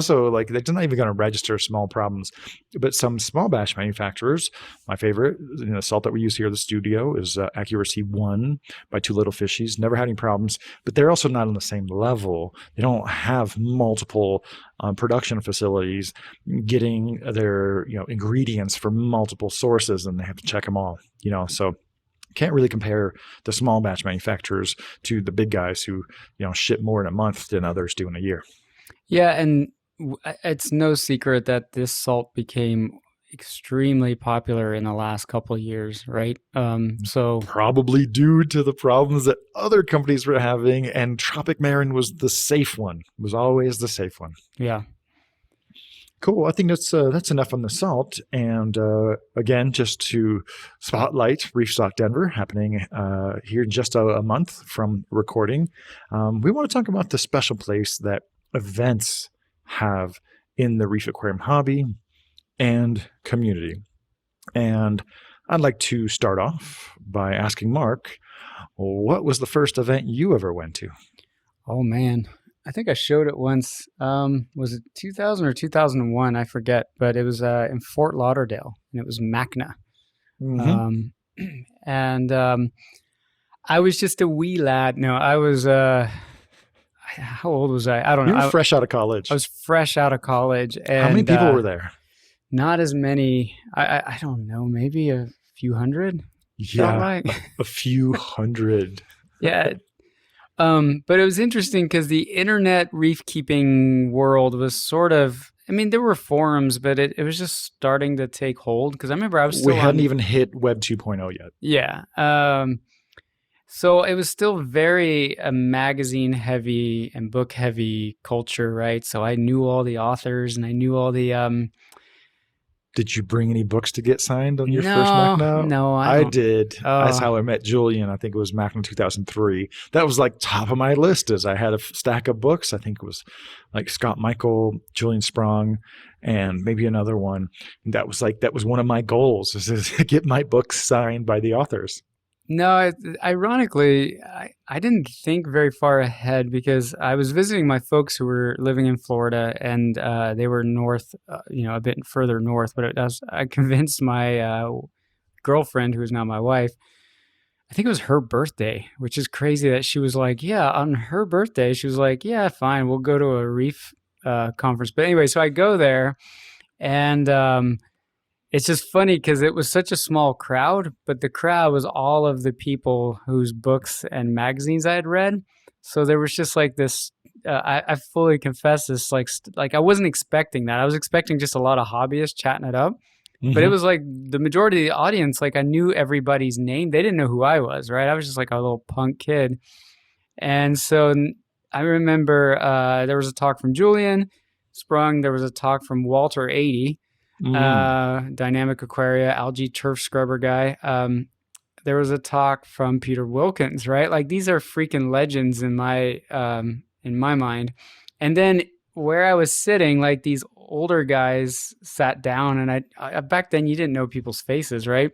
So like they're not even going to register small problems. But some small batch manufacturers, my favorite, salt that we use here at the studio is Accuracy One by Two Little Fishies. Never had any problems, but they're also not on the same level. They don't have multiple production facilities getting their ingredients from multiple sources, and they have to check them all. So can't really compare the small batch manufacturers to the big guys who ship more in a month than others do in a year. Yeah, and it's no secret that this salt became extremely popular in the last couple of years, right? So probably due to the problems that other companies were having, and Tropic Marin was the safe one. Was always the safe one. Yeah. Cool. I think that's enough on the salt. And again, just to spotlight Reef Stock Denver happening here in just a month from recording, we want to talk about the special place that events have in the reef aquarium hobby and community. And I'd like to start off by asking Mark, what was the first event you ever went to? Oh, man. I think I showed it once. Was it 2000 or 2001? I forget, but it was in Fort Lauderdale, and it was MACNA. Mm-hmm. And I was just a wee lad. No, I was. How old was I? I don't know. You were fresh out of college. I was fresh out of college. And, how many people were there? Not as many. I don't know. Maybe a few hundred. Yeah, like. a few hundred. Yeah. But it was interesting because the internet reef keeping world was sort of, there were forums, but it was just starting to take hold. Because I remember I was still we hadn't even hit Web 2.0 yet. Yeah. So it was still very magazine heavy and book heavy culture, right? So I knew all the authors and I knew all the. Did you bring any books to get signed on your first MACNA? No, I did. That's how I met Julian. I think it was MACNA 2003. That was like top of my list as I had a stack of books. I think it was like Scott Michael, Julian Sprong, and maybe another one. And that was one of my goals is to get my books signed by the authors. No, ironically, I didn't think very far ahead because I was visiting my folks who were living in Florida, and they were north, a bit further north. But I convinced my girlfriend, who is now my wife, I think it was her birthday, which is crazy that she was like, yeah, on her birthday, she was like, yeah, fine, we'll go to a reef conference. But anyway, so I go there, and it's just funny because it was such a small crowd, but the crowd was all of the people whose books and magazines I had read. So there was just like this, I fully confess this, like I wasn't expecting that. I was expecting just a lot of hobbyists chatting it up. Mm-hmm. But it was like the majority of the audience, like I knew everybody's name. They didn't know who I was, right? I was just like a little punk kid. And so I remember there was a talk from Julian Sprung. There was a talk from Walter 80. Dynamic Aquaria, algae turf scrubber guy. There was a talk from Peter Wilkins, right? Like these are freaking legends in my mind. And then where I was sitting, like these older guys sat down, and I back then you didn't know people's faces, right?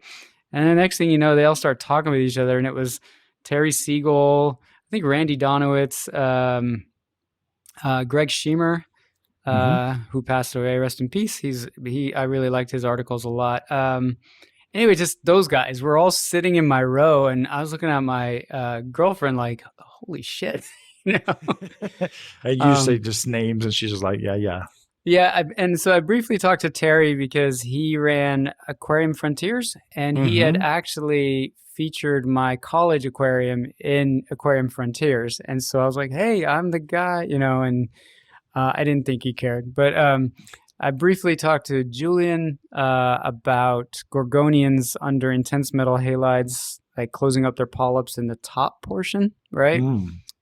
And the next thing you know, they all start talking with each other, and it was Terry Siegel, I think Randy Donowitz, Greg Schemer. Who passed away, rest in peace. I really liked his articles a lot. Anyway, just those guys were all sitting in my row, and I was looking at my girlfriend like, holy shit. And you say just names, and she's just like, yeah. Yeah, and so I briefly talked to Terry because he ran Aquarium Frontiers, and he had actually featured my college aquarium in Aquarium Frontiers. And so I was like, hey, I'm the guy, and I didn't think he cared, but I briefly talked to Julian about gorgonians under intense metal halides, like closing up their polyps in the top portion, right?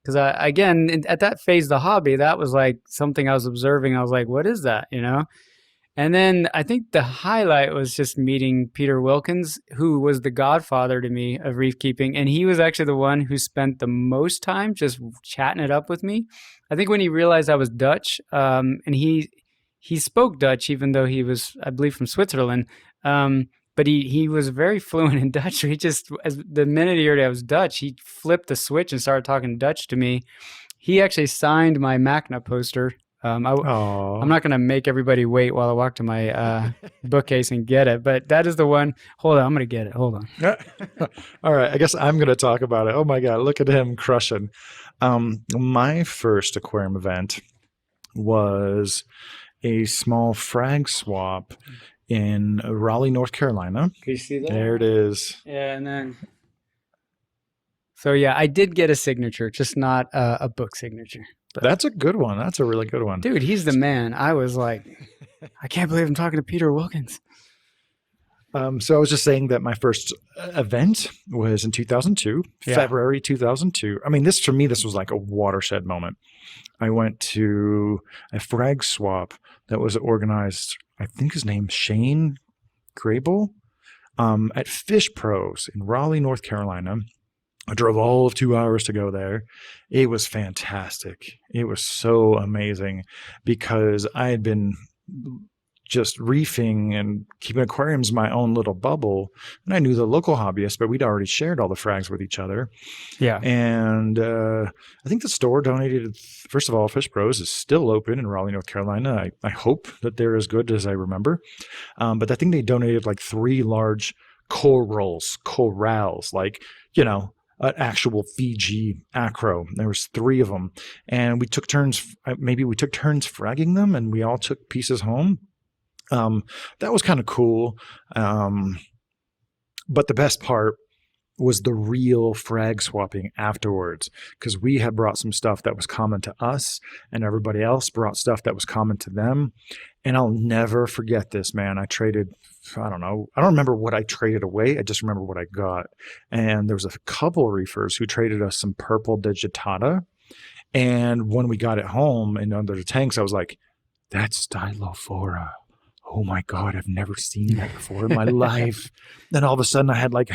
Because again, at that phase of the hobby, that was like something I was observing. I was like, what is that, And then I think the highlight was just meeting Peter Wilkins, who was the godfather to me of reef keeping. And he was actually the one who spent the most time just chatting it up with me. I think when he realized I was Dutch, and he spoke Dutch, even though he was, I believe, from Switzerland. but he was very fluent in Dutch. So he just, as the minute he heard I was Dutch, he flipped the switch and started talking Dutch to me. He actually signed my Macna poster. I'm Oh. not going to make everybody wait while I walk to my bookcase and get it, but that is the one. Hold on, I'm going to get it. Hold on. All right. I guess I'm going to talk about it. Oh my God. Look at him crushing. My first aquarium event was a small frag swap in Raleigh, North Carolina. Can you see that? There it is. Yeah, and then. So yeah, I did get a signature, just not a book signature. But That's a good one. That's a really good one. dude, he's the man. I was like, I can't believe I'm talking to Peter Wilkins. So I was just saying that my first event was in 2002, Yeah. February 2002. I mean, this for me, this was like a watershed moment. I went to a frag swap that was organized, I think his name's Shane Grable, at Fish Pros in Raleigh, North Carolina. I drove all of 2 hours to go there. It was fantastic. It was so amazing because I had been just reefing and keeping aquariums my own little bubble. And I knew the local hobbyists, but we'd already shared all the frags with each other. Yeah. And I think the store donated, first of all, Fish Pros is still open in Raleigh, North Carolina. I hope that they're as good as I remember. But I think they donated like 3 large corals, like, an actual Fiji acro. There was 3 of them. And we took turns, maybe we took turns fragging them, and we all took pieces home. That was kind of cool. But the best part was the real frag swapping afterwards, because we had brought some stuff that was common to us and everybody else brought stuff that was common to them. And I'll never forget this, man. I don't remember what I traded away. I just remember what I got. And there was a couple reefers who traded us some purple digitata. And when we got it home and under the tanks, I was like, that's Stylophora. Oh my God, I've never seen that before in my life. Then all of a sudden I had like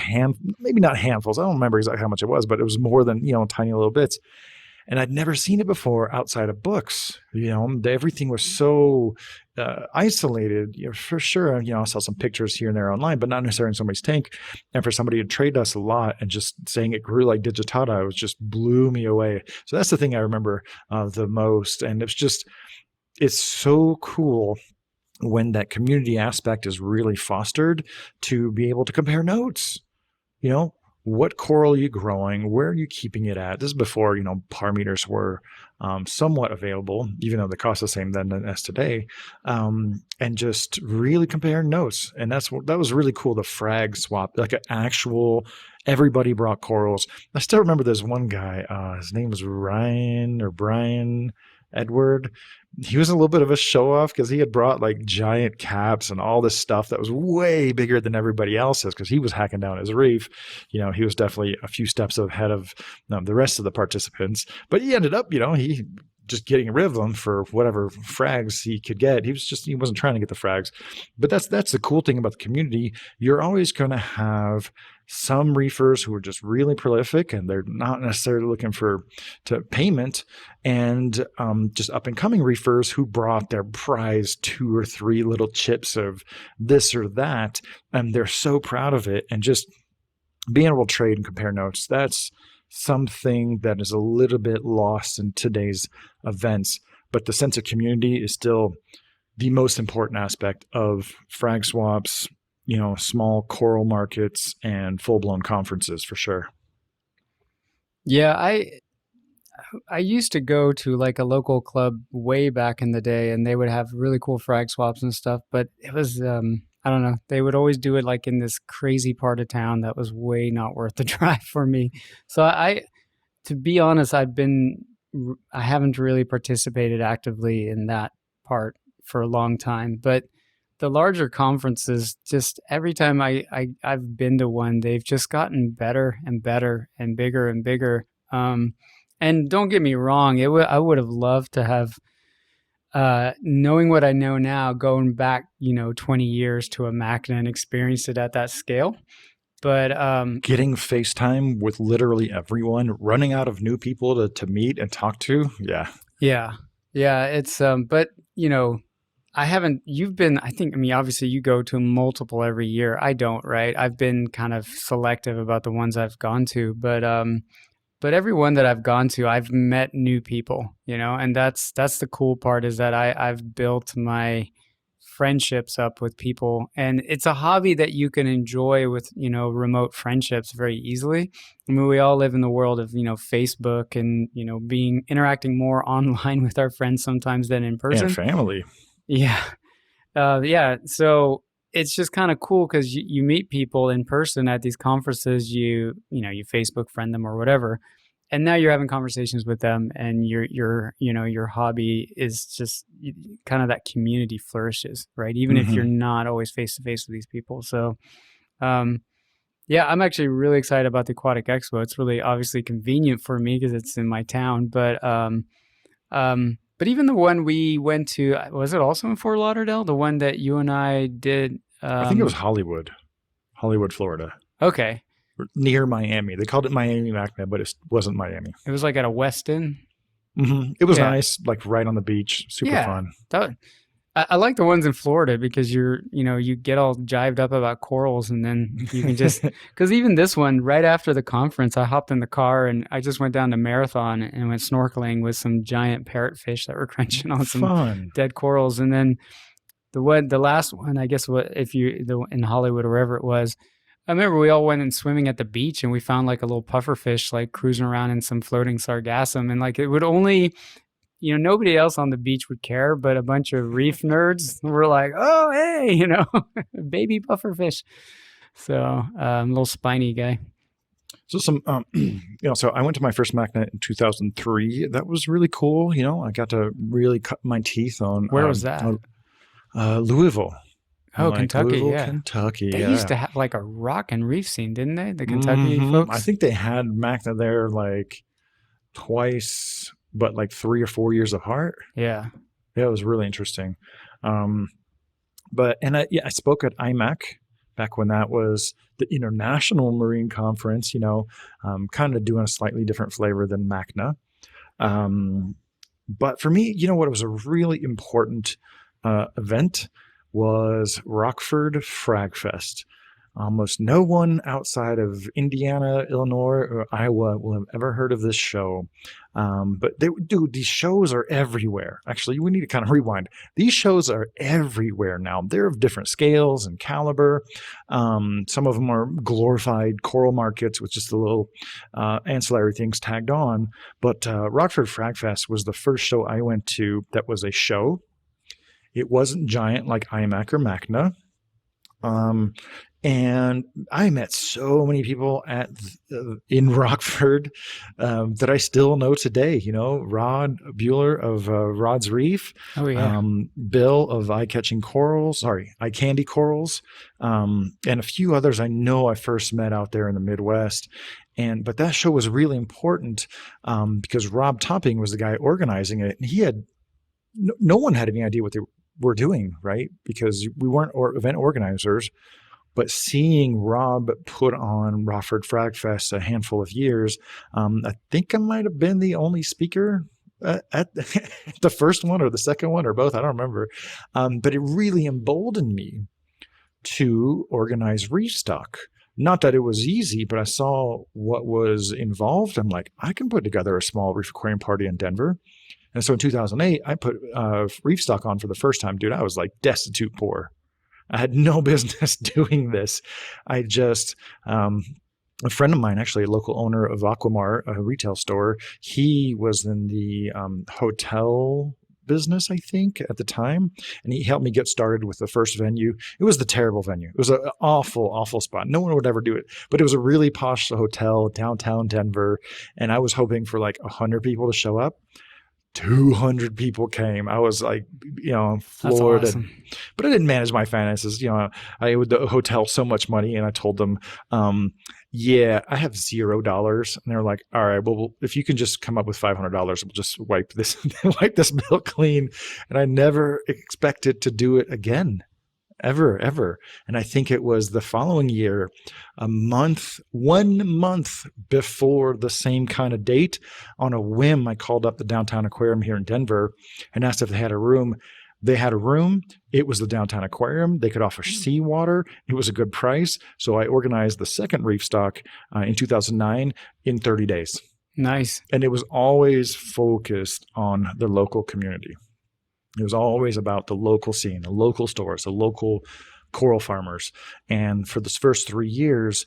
maybe not handfuls. I don't remember exactly how much it was, but it was more than, tiny little bits. And I'd never seen it before outside of books. Everything was so isolated. For sure, I saw some pictures here and there online, but not necessarily in somebody's tank. And for somebody to trade us a lot and just saying it grew like digitata, it just blew me away. So that's the thing I remember the most. And it's so cool when that community aspect is really fostered to be able to compare notes. What coral are you growing? Where are you keeping it at? This is before, par meters were somewhat available, even though they cost the same then as today. And just really compare notes. And that was really cool. The frag swap, like an actual, everybody brought corals. I still remember there's one guy, his name was Brian Edward. He was a little bit of a show off because he had brought like giant caps and all this stuff that was way bigger than everybody else's because he was hacking down his reef. He was definitely a few steps ahead of the rest of the participants, but he ended up, he just getting rid of them for whatever frags he could get. He wasn't trying to get the frags. But that's the cool thing about the community. You're always going to have some reefers who are just really prolific and they're not necessarily looking to payment, and just up and coming reefers who brought their prize 2 or 3 little chips of this or that, and they're so proud of it. And just being able to trade and compare notes, that's something that is a little bit lost in today's events. But the sense of community is still the most important aspect of frag swaps, small coral markets and full-blown conferences for sure. Yeah, I used to go to like a local club way back in the day, and they would have really cool frag swaps and stuff, but it was I don't know, they would always do it like in this crazy part of town that was way not worth the drive for me. So to be honest, I haven't really participated actively in that part for a long time, but the larger conferences, just every time I've been to one, they've just gotten better and better and bigger and bigger. And don't get me wrong, I would have loved to have, knowing what I know now, going back, 20 years to a Macna and experienced it at that scale. But getting FaceTime with literally everyone, running out of new people to meet and talk to. Yeah. Yeah. It's, but, I haven't. You've been. I think. I mean, obviously, you go to multiple every year. I don't. Right. I've been kind of selective about the ones I've gone to, but every one that I've gone to, I've met new people. And that's the cool part is that I've built my friendships up with people, and it's a hobby that you can enjoy with remote friendships very easily. I mean, we all live in the world of Facebook and being interacting more online with our friends sometimes than in And person. family. Yeah. Yeah. So it's just kind of cool because you meet people in person at these conferences. You Facebook friend them or whatever, and now you're having conversations with them, and your hobby is just kind of that community flourishes, right? Even if you're Hmm. not always face to face with these people. So, um, yeah, I'm actually really excited about the Aquatic Expo. It's really obviously convenient for me because it's in my town, but even the one we went to, was it also in Fort Lauderdale? The one that you and I did. I think it was Hollywood, Florida, Okay. near Miami. They called it Miami Macna, but it wasn't Miami. It was like at a Westin. It was Yeah. nice, like right on the beach, super Yeah. fun. That, I like the ones in Florida because you get all jived up about corals, and then you can just, because even this one, right after the conference, I hopped in the car and I just went down to Marathon and went snorkeling with some giant parrotfish that were crunching on some Fun. dead corals. And then the last one, I guess, in Hollywood or wherever it was, I remember we all went in swimming at the beach and we found like a little pufferfish like cruising around in some floating sargassum, and like it would only, nobody else on the beach would care, but a bunch of reef nerds were like, "Oh, hey, baby pufferfish." So, little spiny guy. So so I went to my first MACNA in 2003. That was really cool. I got to really cut my teeth on Where was that? Louisville. Oh, Like Kentucky, Louisville, yeah. Kentucky. They Yeah. used to have like a rock and reef scene, didn't they? The Kentucky folks. I think they had MACNA there like twice, but like 3 or 4 years apart. Yeah. Yeah, it was really interesting. Um, I spoke at IMAC back when that was the International Marine Conference. Kind of doing a slightly different flavor than MACNA. But for me, what was a really important event was Rockford Frag Fest. Almost no one outside of Indiana, Illinois, or Iowa will have ever heard of this show. But these shows are everywhere. Actually, we need to kind of rewind. These shows are everywhere now. They're of different scales and caliber. Some of them are glorified coral markets with just the little ancillary things tagged on. But Rockford Frag Fest was the first show I went to that was a show. It wasn't giant like IMAC or MACNA. And I met so many people in Rockford that I still know today. Rod Bueller of Rod's Reef, Oh yeah. Bill of Eye Candy Corals, and a few others I know I first met out there in the Midwest. But that show was really important because Rob Topping was the guy organizing it, and he had no one had any idea what they were doing, right? Because we weren't event organizers. But seeing Rob put on Rockford Frag Fest a handful of years, I think I might have been the only speaker at the first one or the second one or both. I don't remember. But it really emboldened me to organize Reef Stock. Not that it was easy, but I saw what was involved. I'm like, I can put together a small reef aquarium party in Denver. And so in 2008, I put Reef Stock on for the first time. Dude, I was like destitute poor. I had no business doing this. I just, a friend of mine, actually a local owner of Aquamart, a retail store, he was in the hotel business, I think, at the time. And he helped me get started with the first venue. It was the terrible venue. It was an awful, awful spot. No one would ever do it. But it was a really posh hotel, downtown Denver. And I was hoping for like 100 people to show up. 200 people came. I was like, floored. That's awesome. But I didn't manage my finances. I owed the hotel so much money, and I told them, yeah, I have $0. And they're like, all right, well, if you can just come up with $500, we'll just wipe this bill clean. And I never expected to do it again. Ever. And I think it was the following year, 1 month before the same kind of date, on a whim, I called up the downtown aquarium here in Denver and asked if they had a room. They had a room. It was the downtown aquarium. They could offer seawater. It was a good price. So I organized the second reef stock in 2009 in 30 days. Nice. And it was always focused on the local community. It was always about the local scene, the local stores, the local coral farmers. And for the first 3 years,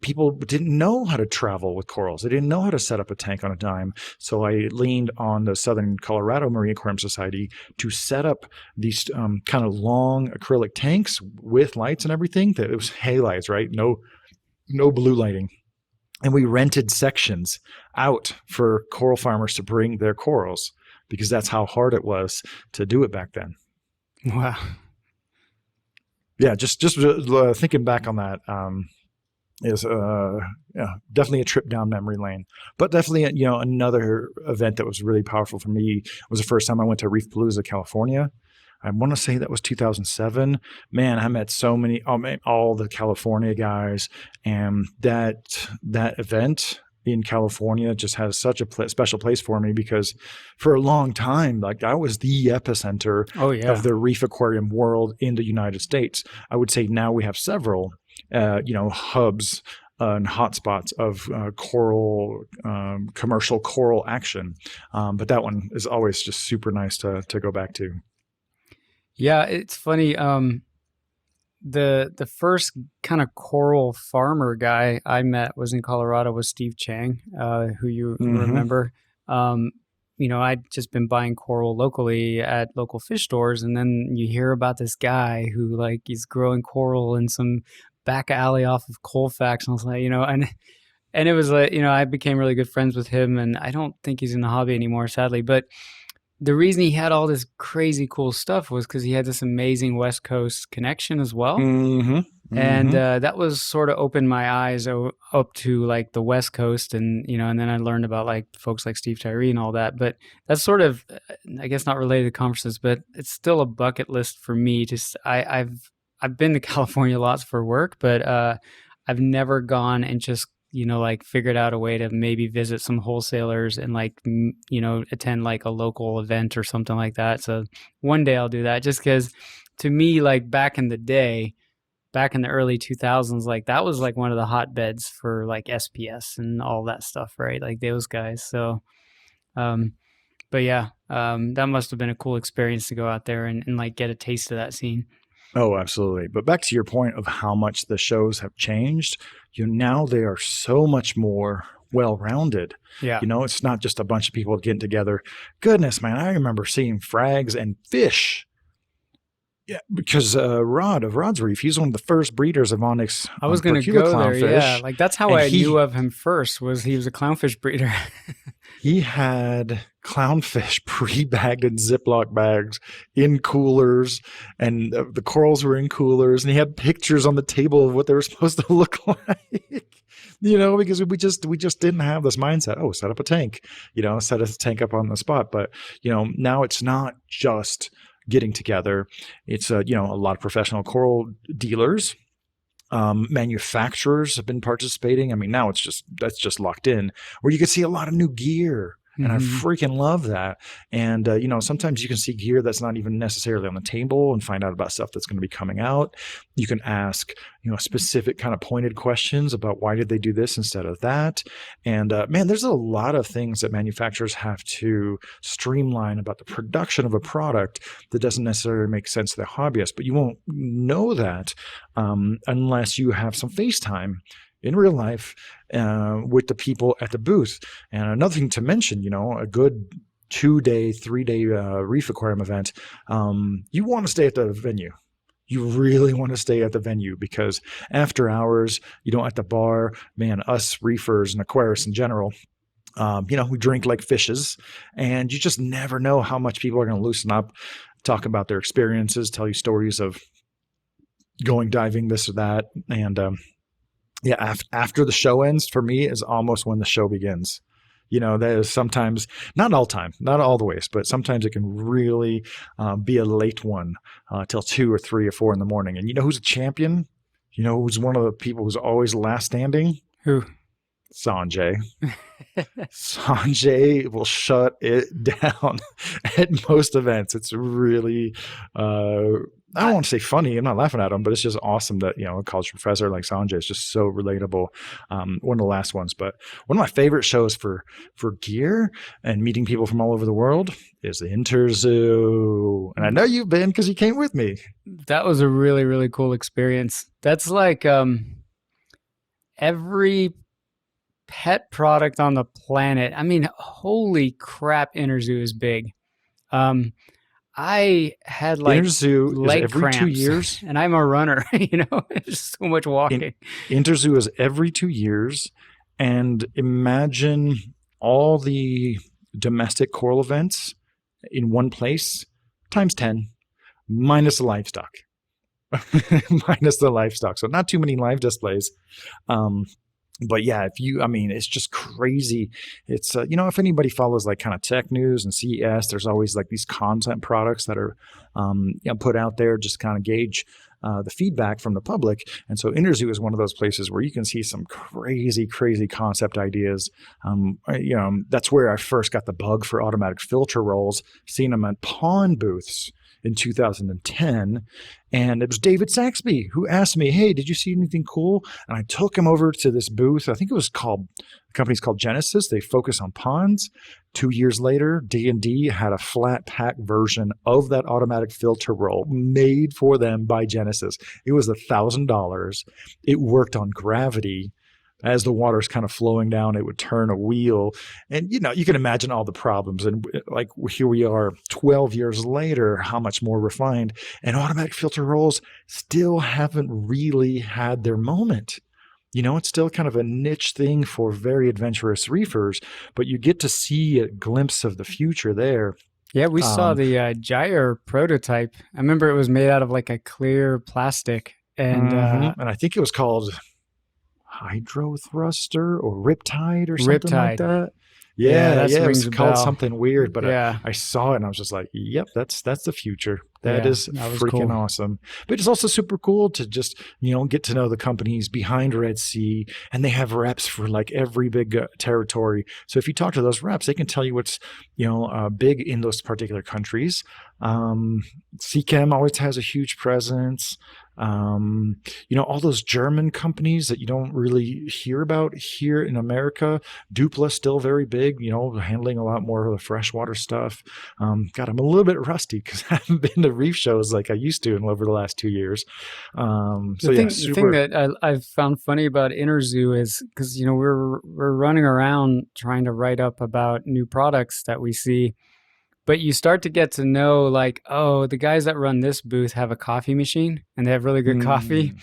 people didn't know how to travel with corals. They didn't know how to set up a tank on a dime. So I leaned on the Southern Colorado Marine Aquarium Society to set up these kind of long acrylic tanks with lights and everything. That it was halides, right? No blue lighting. And we rented sections out for coral farmers to bring their corals because that's how hard it was to do it back then. Wow. Yeah, just thinking back on that is definitely a trip down memory lane. But definitely, another event that was really powerful for me was the first time I went to Reef Palooza, California. I want to say that was 2007. Man, I met all the California guys, and that event in California just has such a special place for me because for a long time, like I was the epicenter of the reef aquarium world in the United States. I would say now we have several, hubs and hotspots of commercial coral action. But that one is always just super nice to go back to. Yeah, it's funny. The first kind of coral farmer guy I met was in Colorado was Steve Chang, who you remember. I'd just been buying coral locally at local fish stores, and then you hear about this guy who like he's growing coral in some back alley off of Colfax, and I was like, and it was like, I became really good friends with him, and I don't think he's in the hobby anymore, sadly, but the reason he had all this crazy cool stuff was because he had this amazing West Coast connection as well. And that was sort of opened my eyes up to like the West Coast, and and then I learned about like folks like Steve Tyree and all that. But that's sort of, I guess, not related to conferences, but it's still a bucket list for me. I've been to California lots for work, but I've never gone and just like figured out a way to maybe visit some wholesalers and like, attend like a local event or something like that. So one day I'll do that, just because to me, like back in the day, back in the early 2000s, like that was like one of the hotbeds for like SPS and all that stuff, right? Like those guys. So, but yeah, that must have been a cool experience to go out there and like get a taste of that scene. Oh, absolutely. But back to your point of how much the shows have changed, now they are so much more well-rounded. Yeah. It's not just a bunch of people getting together. Goodness, man, I remember seeing frags and fish. Yeah, because Rod of Rod's Reef, he's one of the first breeders of onyx. I was going to go there. Yeah, like that's how I knew of him first. Was he was a clownfish breeder? He had clownfish pre-bagged in Ziploc bags in coolers, and the corals were in coolers, and he had pictures on the table of what they were supposed to look like. Because we just didn't have this mindset. Oh, set up a tank. Set a tank up on the spot. But now it's not just getting together. It's a lot of professional coral dealers. Manufacturers have been participating. I mean, now that's just locked in, where you can see a lot of new gear. And I freaking love that. And, sometimes you can see gear that's not even necessarily on the table and find out about stuff that's going to be coming out. You can ask, specific kind of pointed questions about why did they do this instead of that. And, man, there's a lot of things that manufacturers have to streamline about the production of a product that doesn't necessarily make sense to the hobbyist. But you won't know that unless you have some FaceTime in real life with the people at the booth. And another thing to mention, a good 2-day, 3-day reef aquarium event, you want to stay at the venue. You really want to stay at the venue, because after hours, at the bar, man, us reefers and aquarists in general, we drink like fishes, and you just never know how much people are going to loosen up, talk about their experiences, tell you stories of going diving, this or that. And after the show ends, for me, is almost when the show begins. That is sometimes, not all time, not all the ways, but sometimes it can really be a late one till 2 or 3 or 4 in the morning. And who's a champion? Who's one of the people who's always last standing? Who? Sanjay. Sanjay will shut it down at most events. It's really, I don't I, want to say funny. I'm not laughing at him, but it's just awesome that, a college professor like Sanjay is just so relatable. One of the last ones, but one of my favorite shows for gear and meeting people from all over the world is the Interzoo. And I know you've been because you came with me. that was a really, really cool experience. That's like every pet product on the planet. I mean, holy crap, Interzoo is big. Um, I had like Interzoo is leg every two cramps, years. and I'm a runner. It's so much In, walking. Interzoo is every 2 years. And imagine all the domestic coral events in one place times 10 minus the livestock. Minus the livestock. So not too many live displays. Um, but yeah, it's just crazy. It's, if anybody follows like kind of tech news and CES, there's always like these content products that are, put out there, just kind of gauge the feedback from the public. And so Interzoo is one of those places where you can see some crazy, crazy concept ideas. That's where I first got the bug for automatic filter rolls, seeing them at pawn booths in 2010. And it was David Saxby who asked me, "Hey, did you see anything cool?" And I took him over to this booth. I think the company's called Genesis. They focus on ponds. 2 years later, D&D had a flat pack version of that automatic filter roll made for them by Genesis. It was $1,000. It worked on gravity. As the water's kind of flowing down, it would turn a wheel. And, you can imagine all the problems. And like here we are 12 years later, how much more refined. And automatic filter rolls still haven't really had their moment. It's still kind of a niche thing for very adventurous reefers, but you get to see a glimpse of the future there. Yeah, we saw Um, the Gyre prototype. I remember it was made out of like a clear plastic, and and I think it was called Hydro Thruster or Riptide or something like Riptide. that. Yeah, Yeah, that yeah, it rings was a called bell. something weird, but Yeah, I saw it and I was just like, "Yep, that's the future. That yeah, is that was freaking cool. awesome." But it's also super cool to just get to know the companies behind Red Sea, and they have reps for like every big territory. So if you talk to those reps, they can tell you what's big in those particular countries. Um, CChem always has a huge presence. All those German companies that you don't really hear about here in America. Dupla still very big, handling a lot more of the freshwater stuff. God, I'm a little bit rusty because I haven't been to reef shows like I used to over the last 2 years. The So yeah, thing super. that I've found funny about Interzoo is because we're running around trying to write up about new products that we see, but you start to get to know like, oh, the guys that run this booth have a coffee machine and they have really good coffee. Mm,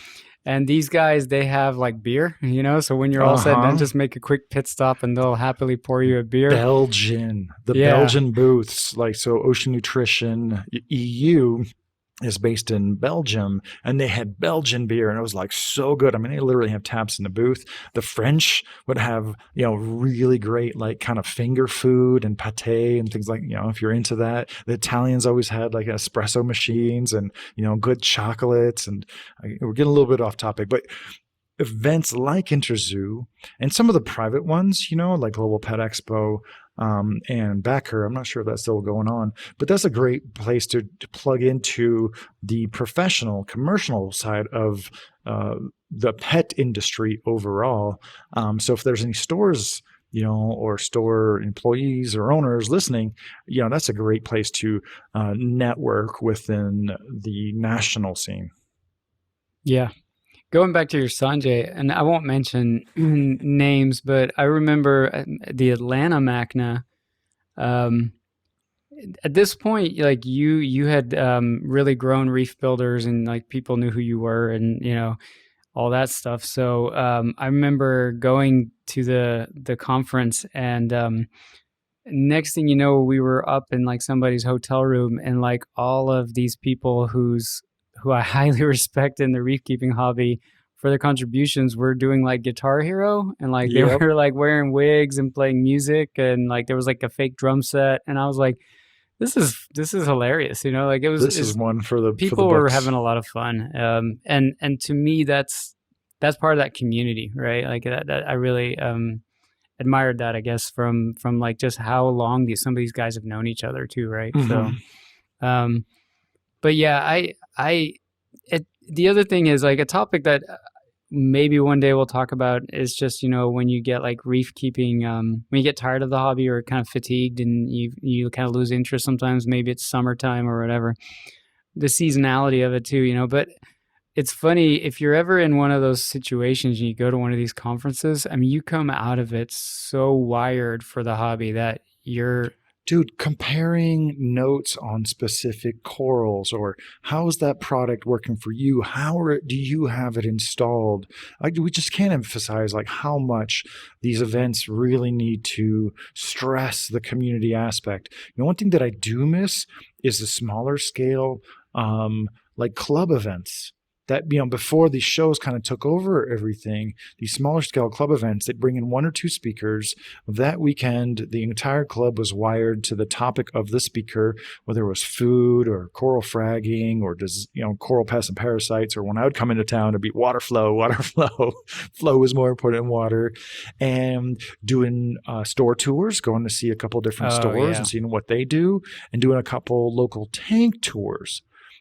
And these guys, they have like beer, so when you're all said and done, uh-huh. just make a quick pit stop and they'll happily pour you a beer. The Yeah. Belgian booths, like so Ocean Nutrition EU is based in Belgium, and they had Belgian beer, and it was like so good. I mean, they literally have taps in the booth. The French would have, really great like kind of finger food and pate and things like, if you're into that. The Italians always had like espresso machines and, good chocolates. And we're getting a little bit off topic, but events like Interzoo and some of the private ones, like Global Pet Expo and Backer. I'm not sure if that's still going on, but that's a great place to plug into the professional, commercial side of the pet industry overall. So if there's any stores, or store employees or owners listening, that's a great place to network within the national scene. Yeah. Going back to your Sanjay, and I won't mention names, but I remember the Atlanta Macna. Um, at this point, like you had really grown Reef Builders, and like people knew who you were, and all that stuff. So I remember going to the conference, and next thing you know, we were up in like somebody's hotel room, and like all of these people who I highly respect in the reef keeping hobby for their contributions were doing like Guitar Hero, and like they Yep. were like wearing wigs and playing music, and like there was like a fake drum set, and I was like, this is hilarious, like it was This is is one for the people were books. having a lot of fun, and to me that's that's part of that community, right? Like that I really admired that, I guess, from like just how long some of these guys have known each other too, right? So, Hmm. um, but yeah, the other thing is like a topic that maybe one day we'll talk about is just, when you get like reef keeping, when you get tired of the hobby or kind of fatigued and you kind of lose interest sometimes, maybe it's summertime or whatever, the seasonality of it too, but it's funny if you're ever in one of those situations and you go to one of these conferences, I mean, you come out of it so wired for the hobby that you're, Dude, comparing notes on specific corals, or how is that product working for you? Do you have it installed? We just can't emphasize like how much these events really need to stress the community aspect. One thing that I do miss is the smaller scale, like club events. That before these shows kind of took over everything, these smaller scale club events, they'd bring in one or two speakers. That weekend, the entire club was wired to the topic of the speaker, whether it was food or coral fragging or coral pests and parasites. Or when I would come into town, it'd be water flow, water flow. Flow was more important than water. And doing store tours, going to see a couple different oh stores yeah. and seeing what they do, and doing a couple local tank tours.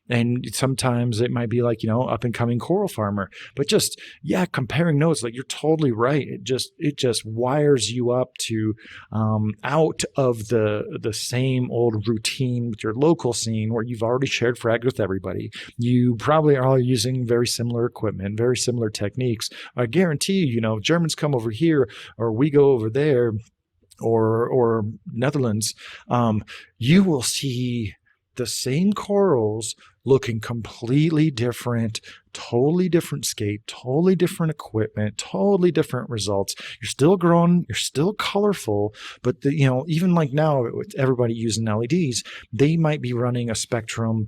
And sometimes it might be like, up and coming coral farmer, but just, yeah, comparing notes, like you're totally right. It just wires you up to, out of the same old routine with your local scene where you've already shared frag with everybody. You probably are all using very similar equipment, very similar techniques. I guarantee you, Germans come over here or we go over there, or Netherlands, you will see the same corals looking completely different, totally different scape, totally different equipment, totally different results. You're still growing, you're still colorful, but even like now with everybody using LEDs, they might be running a spectrum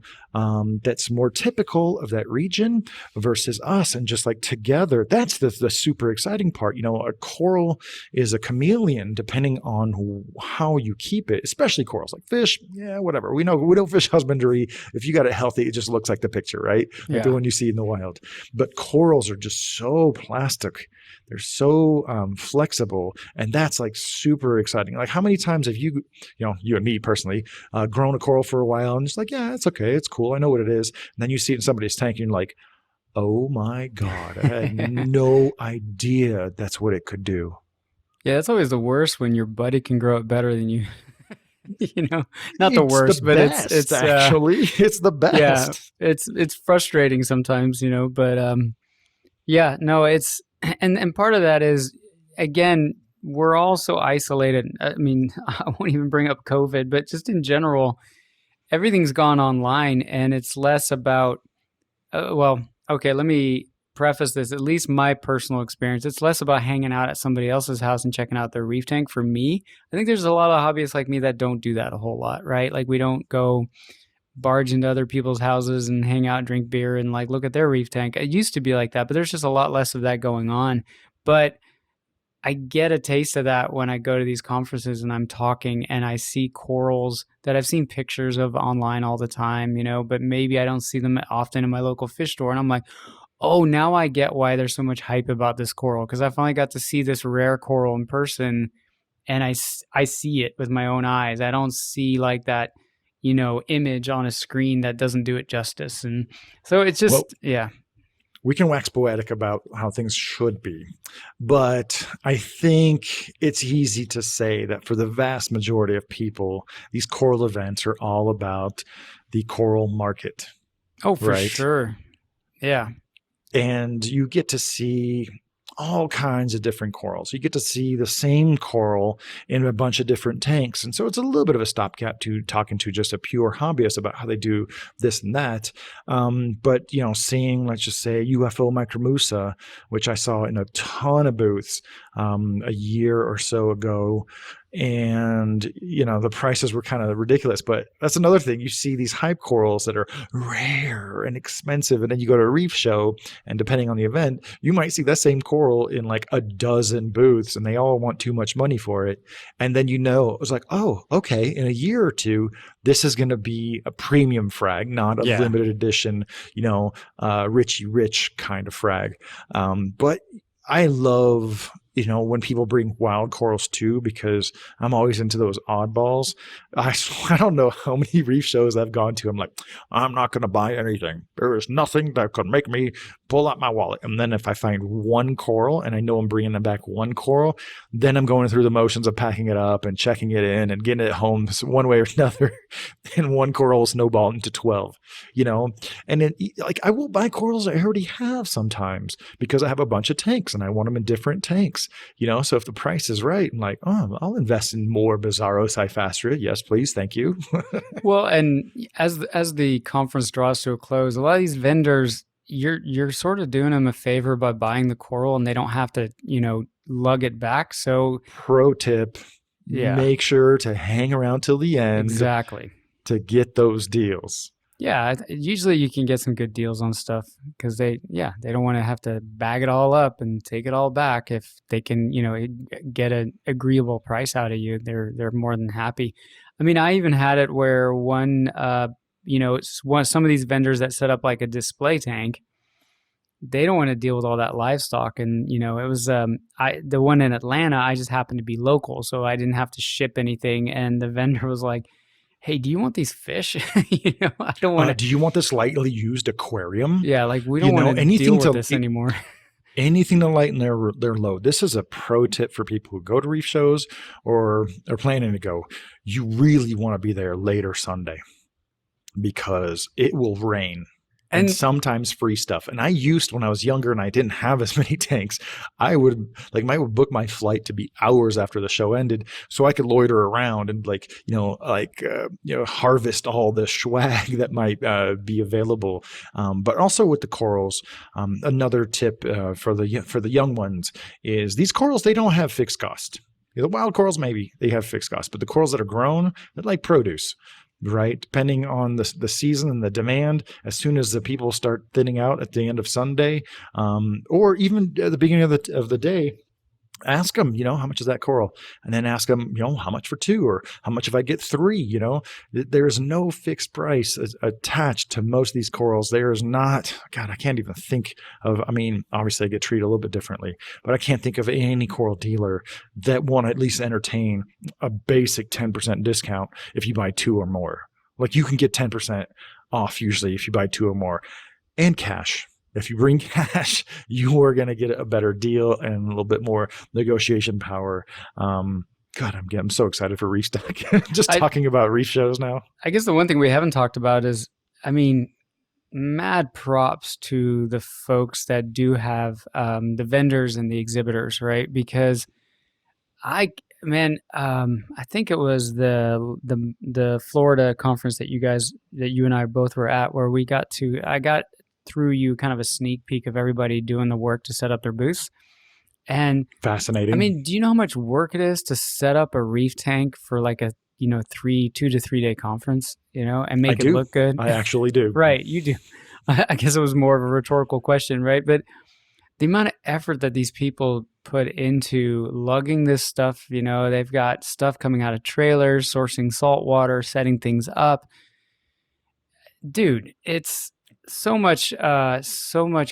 that's more typical of that region versus us. And just like together, that's the super exciting part. A coral is a chameleon depending on how you keep it, especially corals like fish. Yeah, whatever. We know fish husbandry. If you got it healthy, it just looks like the picture, right? Like the Yeah. one you see in the wild. But corals are just so plastic. They're so flexible. And that's like super exciting. Like how many times have you and me personally, grown a coral for a while and just like, yeah, it's okay. It's cool. I know what it is. And then you see it in somebody's tank and you're like, oh my God, I had no idea that's what it could do. Yeah, it's always the worst when your buddy can grow it better than you. you know, Not the It's the worst, but best, actually. It's the yeah, best. it's frustrating sometimes, but yeah, no, it's and part of that is, again, we're all so isolated. I mean, I won't even bring up COVID, but just in general, everything's gone online, and it's less about well, okay, let me preface this, at least my personal experience. It's less about hanging out at somebody else's house and checking out their reef tank. For me, I think there's a lot of hobbyists like me that don't do that a whole lot, right? Like we don't go barge into other people's houses and hang out, drink beer, and like look at their reef tank. It used to be like that, but there's just a lot less of that going on. But I get a taste of that when I go to these conferences and I'm talking and I see corals that I've seen pictures of online all the time, but maybe I don't see them often in my local fish store. And I'm like, oh, now I get why there's so much hype about this coral, because I finally got to see this rare coral in person, and I see it with my own eyes. I don't see like that, image on a screen that doesn't do it justice. And so it's Well, just, yeah. we can wax poetic about how things should be, but I think it's easy to say that for the vast majority of people, these coral events are all about the coral market, Oh, for right? sure. Yeah. And you get to see all kinds of different corals. You get to see the same coral in a bunch of different tanks. And so it's a little bit of a stopgap to talking to just a pure hobbyist about how they do this and that. But, seeing, let's just say, UFO micromusa, which I saw in a ton of booths a year or so ago, and the prices were kind of ridiculous. But that's another thing. You see these hype corals that are rare and expensive, and then you go to a reef show, and depending on the event, you might see that same coral in like a dozen booths, and they all want too much money for it. And then it was like, oh, okay, in a year or two, this is going to be a premium frag, not a limited edition, Richie Rich kind of frag. But I love when people bring wild corals too, because I'm always into those oddballs. I don't know how many reef shows I've gone to. I'm like, I'm not going to buy anything. There is nothing that could make me pull out my wallet. And then if I find one coral and I know I'm bringing them back one coral, then I'm going through the motions of packing it up and checking it in and getting it home one way or another. And one coral will snowball into 12, and then like I will buy corals I already have sometimes because I have a bunch of tanks and I want them in different tanks. So if the price is right, I'm like, oh, I'll invest in more Bizarro Cyphastria. Yes, please. Thank you. Well, and as the conference draws to a close, a lot of these vendors, you're sort of doing them a favor by buying the coral and they don't have to, lug it back. So pro tip, make sure to hang around till the end. Exactly. To get those deals. Yeah, usually you can get some good deals on stuff because they don't want to have to bag it all up and take it all back. If they can, get an agreeable price out of you, they're more than happy. I mean, I even had it where some of these vendors that set up like a display tank, they don't want to deal with all that livestock. And, it was the one in Atlanta, I just happened to be local, so I didn't have to ship anything. And the vendor was like, hey, do you want these fish? I don't want to. Do you want this lightly used aquarium? Yeah, like we don't want to deal with this anymore. Anything to lighten their load. This is a pro tip for people who go to reef shows or are planning to go. You really want to be there later Sunday because it will rain. And sometimes free stuff. And when I was younger and I didn't have as many tanks, I would book my flight to be hours after the show ended so I could loiter around and harvest all the swag that might be available. But also with the corals, another tip for the young ones is these corals, they don't have fixed cost. The wild corals, maybe they have fixed cost, but the corals that are grown, they're like produce. Right, depending on the season and the demand, as soon as the people start thinning out at the end of Sunday, or even at the beginning of the day, ask them, how much is that coral? And then ask them, how much for two, or how much if I get three? There's no fixed price attached to most of these corals. There is not, God, I can't even think of, obviously I get treated a little bit differently, but I can't think of any coral dealer that won't at least entertain a basic 10% discount if you buy two or more. Like you can get 10% off usually if you buy two or more, and cash. If you bring cash, you are going to get a better deal and a little bit more negotiation power. God, I'm so excited for Reef Stack. Just talking about reef shows now. I guess the one thing we haven't talked about is, mad props to the folks that do have the vendors and the exhibitors, right? Because I think it was the Florida conference that you and I both were at, where I got through you kind of a sneak peek of everybody doing the work to set up their booths. And fascinating. Do you know how much work it is to set up a reef tank for like a 2 to 3 day conference, and make it look good? I actually do. Right, you do. I guess it was more of a rhetorical question, right? But the amount of effort that these people put into lugging this stuff, they've got stuff coming out of trailers, sourcing salt water, setting things up. Dude, it's so much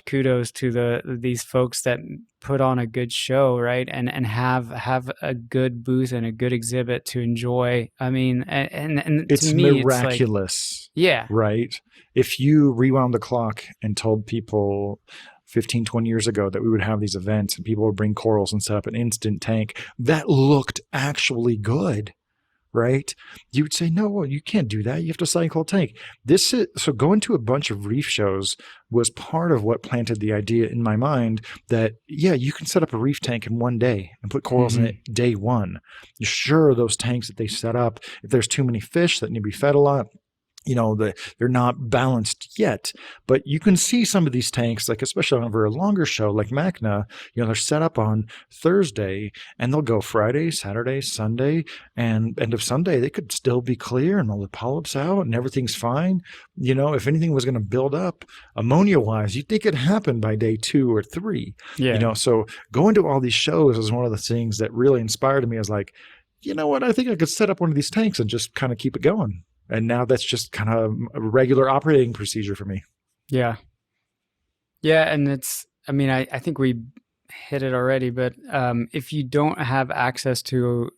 kudos to these folks that put on a good show, right? And have a good booth and a good exhibit to enjoy. And it's to me, miraculous. It's like, right. If you rewound the clock and told people 15, 20 years ago that we would have these events and people would bring corals and set up an instant tank that looked actually good, right? You would say, no, you can't do that. You have to cycle a tank. So going to a bunch of reef shows was part of what planted the idea in my mind that, you can set up a reef tank in one day and put corals in it day one. You're sure those tanks that they set up, if there's too many fish that need to be fed a lot, they're not balanced yet, but you can see some of these tanks, like especially over a longer show like Magna, they're set up on Thursday and they'll go Friday, Saturday, Sunday, and end of Sunday they could still be clear and all the polyps out and everything's fine. If anything was going to build up ammonia wise, you'd think it happened by day 2 or 3. Yeah. So going to all these shows is one of the things that really inspired me. As like, you know what, I think I could set up one of these tanks and just kind of keep it going. And now that's just kind of a regular operating procedure for me. Yeah. Yeah. And I think we hit it already, but if you don't have access to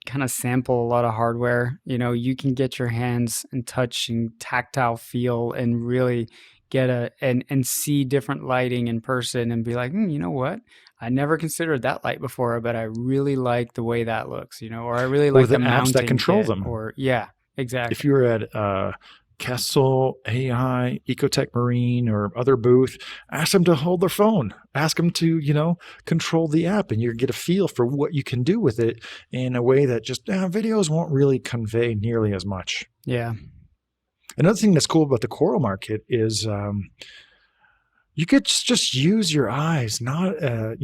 kind of sample a lot of hardware, you can get your hands and touch and tactile feel and really get and see different lighting in person and be like, you know what? I never considered that light before, but I really like the way that looks, or I really like the the apps that mounting control kit, them. or yeah, exactly. If you're at Kessel, AI, Ecotech Marine, or other booth, ask them to hold their phone. Ask them to, control the app, and you get a feel for what you can do with it in a way that just videos won't really convey nearly as much. Yeah. Another thing that's cool about the coral market is you could just use your eyes, not an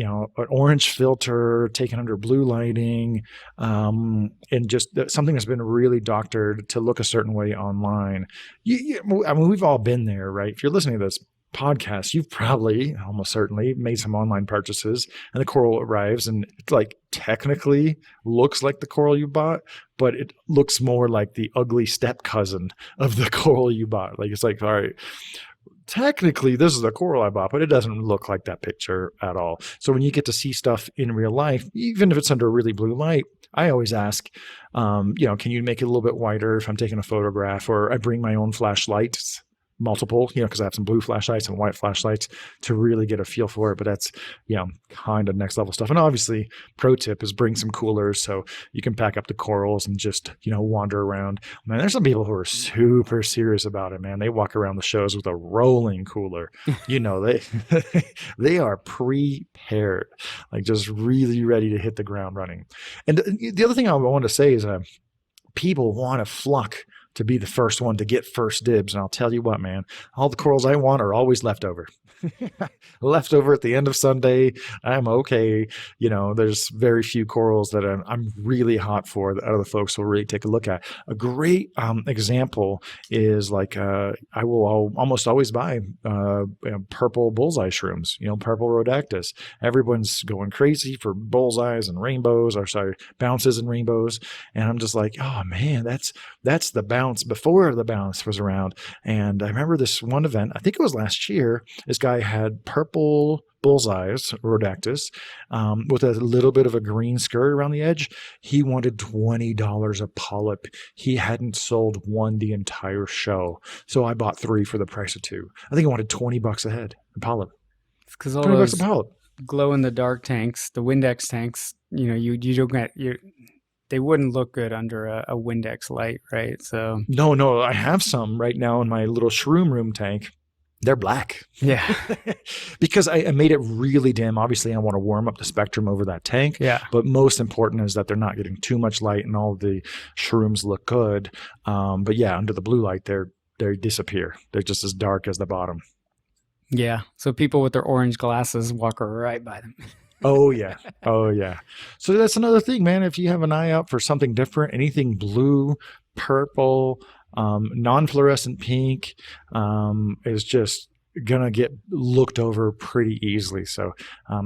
orange filter taken under blue lighting, and just something that's been really doctored to look a certain way online. We've all been there, right? If you're listening to this podcast, you've probably almost certainly made some online purchases, and the coral arrives, and it's like technically looks like the coral you bought, but it looks more like the ugly step cousin of the coral you bought. Like it's like, all right, technically this is the coral I bought, but it doesn't look like that picture at all. So when you get to see stuff in real life, even if it's under a really blue light, I always ask, can you make it a little bit whiter if I'm taking a photograph, or I bring my own flashlights, multiple, because I have some blue flashlights and white flashlights to really get a feel for it. But that's, kind of next level stuff. And obviously, pro tip is bring some coolers so you can pack up the corals and just, wander around. Man, there's some people who are super serious about it, man. They walk around the shows with a rolling cooler. They they are prepared, like just really ready to hit the ground running. And the other thing I want to say is people want to flock to be the first one to get first dibs. And I'll tell you what, man, all the corals I want are always leftover. Leftover at the end of Sunday, I'm okay. There's very few corals that I'm really hot for that other folks will really take a look at. A great example is like I will almost always buy purple bullseye shrooms, purple rhodactis. Everyone's going crazy for bullseyes and rainbows, or sorry, bounces and rainbows. And I'm just like, oh man, that's the bounce before the bounce was around. And I remember this one event, I think it was last year, this guy had purple bullseyes, rhodactis, with a little bit of a green skirt around the edge. He wanted $20 a polyp. He hadn't sold one the entire show. So I bought 3 for the price of 2. I think I wanted $20 a head, a polyp. It's because all $20 those a polyp. glow in the dark tanks, the Windex tanks, you don't get they wouldn't look good under a Windex light, right? So no, I have some right now in my little shroom room tank. They're black. Yeah. Because I made it really dim. Obviously, I want to warm up the spectrum over that tank. Yeah. But most important is that they're not getting too much light and all the shrooms look good. But yeah, under the blue light, they disappear. They're just as dark as the bottom. Yeah. So people with their orange glasses walk right by them. Oh, yeah. Oh, yeah. So that's another thing, man. If you have an eye out for something different, anything blue, purple, non-fluorescent pink is just going to get looked over pretty easily. So